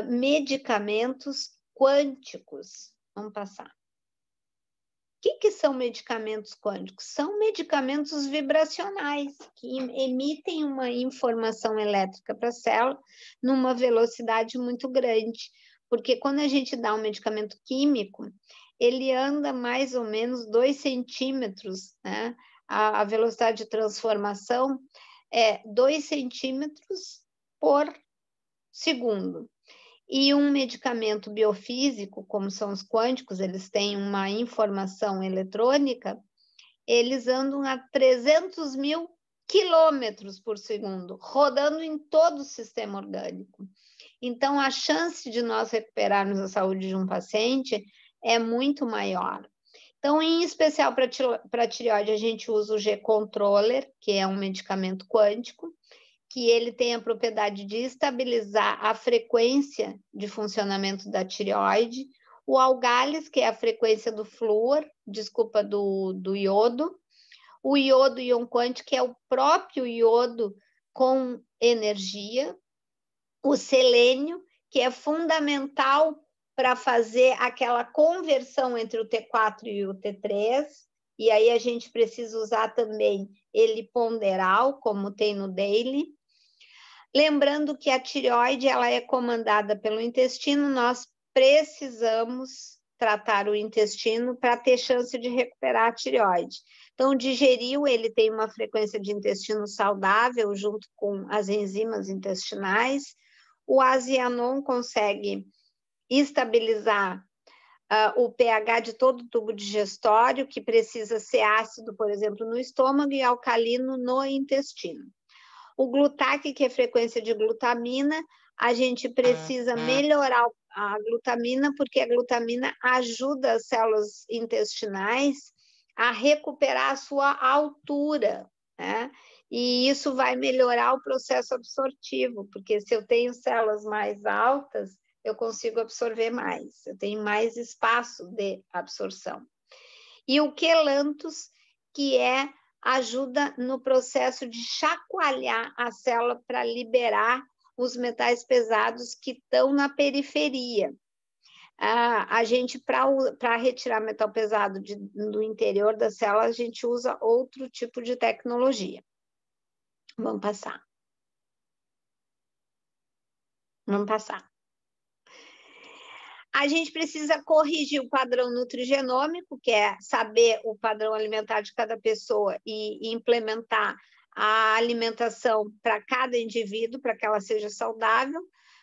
medicamentos quânticos. Vamos passar. O que são medicamentos quânticos? São medicamentos vibracionais que emitem uma informação elétrica para a célula numa velocidade muito grande. Porque quando a gente dá um medicamento químico, ele anda mais ou menos 2 centímetros, né? A velocidade de transformação é 2 centímetros por segundo. E um medicamento biofísico, como são os quânticos, eles têm uma informação eletrônica, eles andam a 300 mil quilômetros por segundo, rodando em todo o sistema orgânico. Então, a chance de nós recuperarmos a saúde de um paciente é muito maior. Então, em especial para a tireoide, a gente usa o G-Controller, que é um medicamento quântico, que ele tem a propriedade de estabilizar a frequência de funcionamento da tireoide. O Algalis, que é a frequência do flúor, do iodo. O iodo íon quântico, que é o próprio iodo com energia. O selênio, que é fundamental para fazer aquela conversão entre o T4 e o T3, e aí a gente precisa usar também ele ponderal, como tem no daily. Lembrando que a tireoide ela é comandada pelo intestino, nós precisamos tratar o intestino para ter chance de recuperar a tireoide. Então, o digeril, ele tem uma frequência de intestino saudável junto com as enzimas intestinais. O Azianon consegue estabilizar o pH de todo o tubo digestório, que precisa ser ácido, por exemplo, no estômago, e alcalino no intestino. O glutac, que é frequência de glutamina, a gente precisa melhorar a glutamina, porque a glutamina ajuda as células intestinais a recuperar a sua altura, né? E isso vai melhorar o processo absortivo, porque se eu tenho células mais altas, eu consigo absorver mais, eu tenho mais espaço de absorção. E o quelanthus, que ajuda no processo de chacoalhar a célula para liberar os metais pesados que estão na periferia. A gente, para retirar metal pesado do interior da célula, a gente usa outro tipo de tecnologia. Vamos passar. Vamos passar. A gente precisa corrigir o padrão nutrigenômico, que é saber o padrão alimentar de cada pessoa e implementar a alimentação para cada indivíduo, para que ela seja saudável.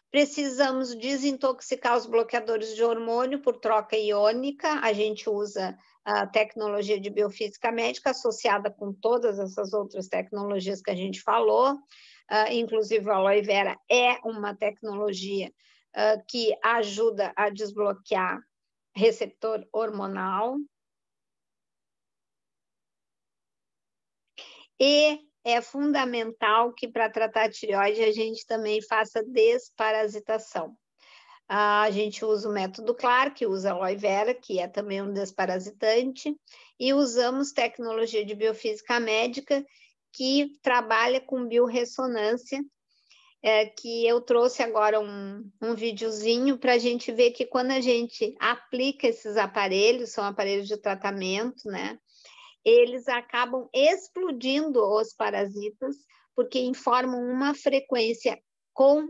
Precisamos desintoxicar os bloqueadores de hormônio por troca iônica. A gente usa a tecnologia de biofísica médica associada com todas essas outras tecnologias que a gente falou. Inclusive, a aloe vera é uma tecnologia que ajuda a desbloquear receptor hormonal. E é fundamental que, para tratar a tireoide, a gente também faça desparasitação. A gente usa o método Clark, usa aloe vera, que é também um desparasitante, e usamos tecnologia de biofísica médica, que trabalha com biorressonância. que eu trouxe agora um videozinho para a gente ver que quando a gente aplica esses aparelhos, são aparelhos de tratamento, né? Eles acabam explodindo os parasitas, porque informam uma frequência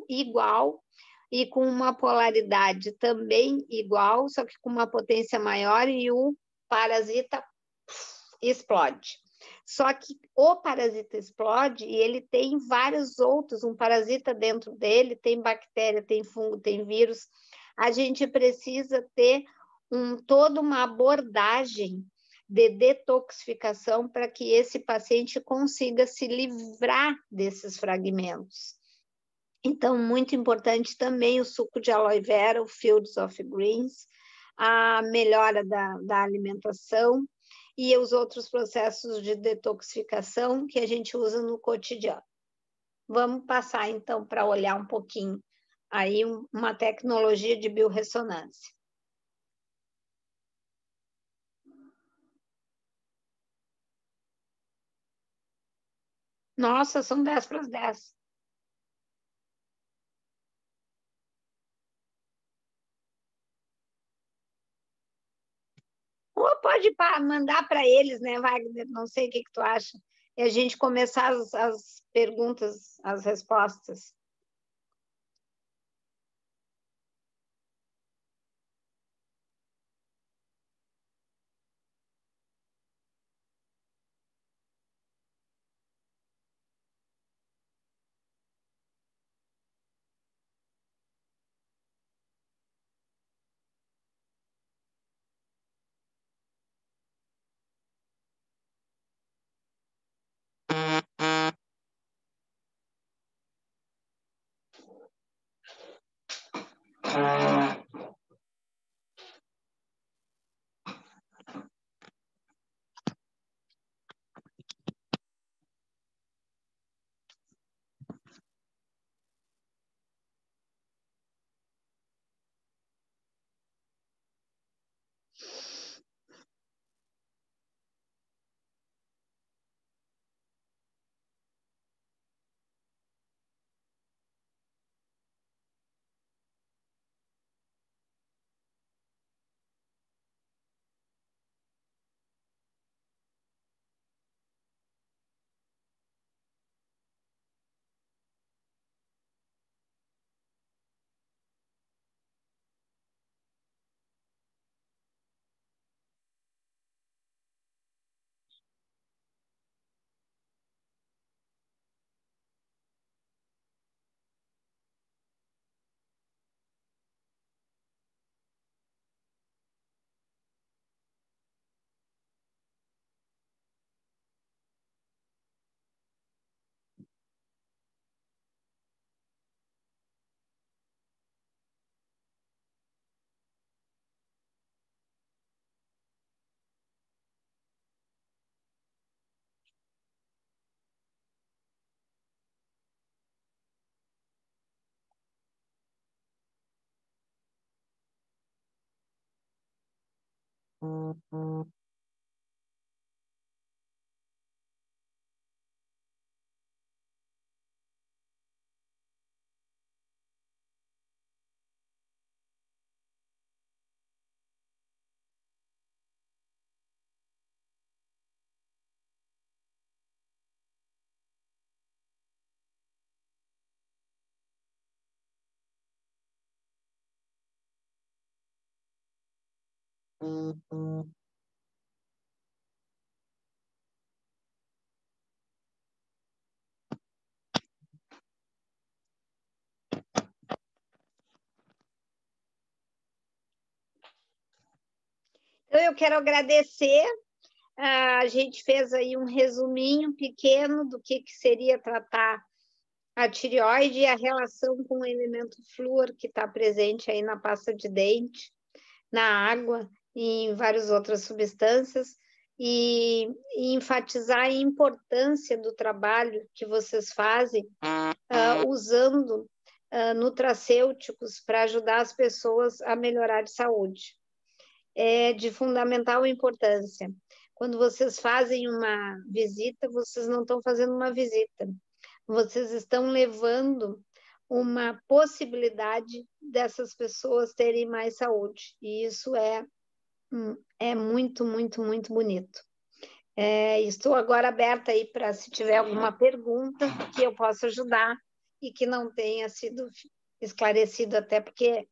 igual e com uma polaridade também igual, só que com uma potência maior, e o parasita explode. Só que o parasita explode e ele tem vários outros, um parasita dentro dele, tem bactéria, tem fungo, tem vírus. A gente precisa ter toda uma abordagem de detoxificação para que esse paciente consiga se livrar desses fragmentos. Então, muito importante também o suco de aloe vera, o Fields of Greens, a melhora da alimentação e os outros processos de detoxificação que a gente usa no cotidiano. Vamos passar, então, para olhar um pouquinho aí uma tecnologia de biorressonância. Nossa, são 10 para as 10. Ou pode mandar para eles, né, Wagner? Não sei o que tu acha. E a gente começar as perguntas, as respostas. Então, eu quero agradecer. A gente fez aí um resuminho pequeno do que seria tratar a tireoide e a relação com o elemento flúor que está presente aí na pasta de dente, na água e em várias outras substâncias, e enfatizar a importância do trabalho que vocês fazem usando nutracêuticos para ajudar as pessoas a melhorar de saúde. É de fundamental importância. Quando vocês fazem uma visita, vocês não estão fazendo uma visita, vocês estão levando uma possibilidade dessas pessoas terem mais saúde. E isso é muito, muito, muito bonito. Estou agora aberta aí para se tiver alguma pergunta que eu possa ajudar e que não tenha sido esclarecido, até porque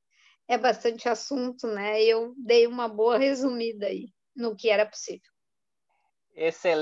é bastante assunto, né? Eu dei uma boa resumida aí no que era possível. Excelente.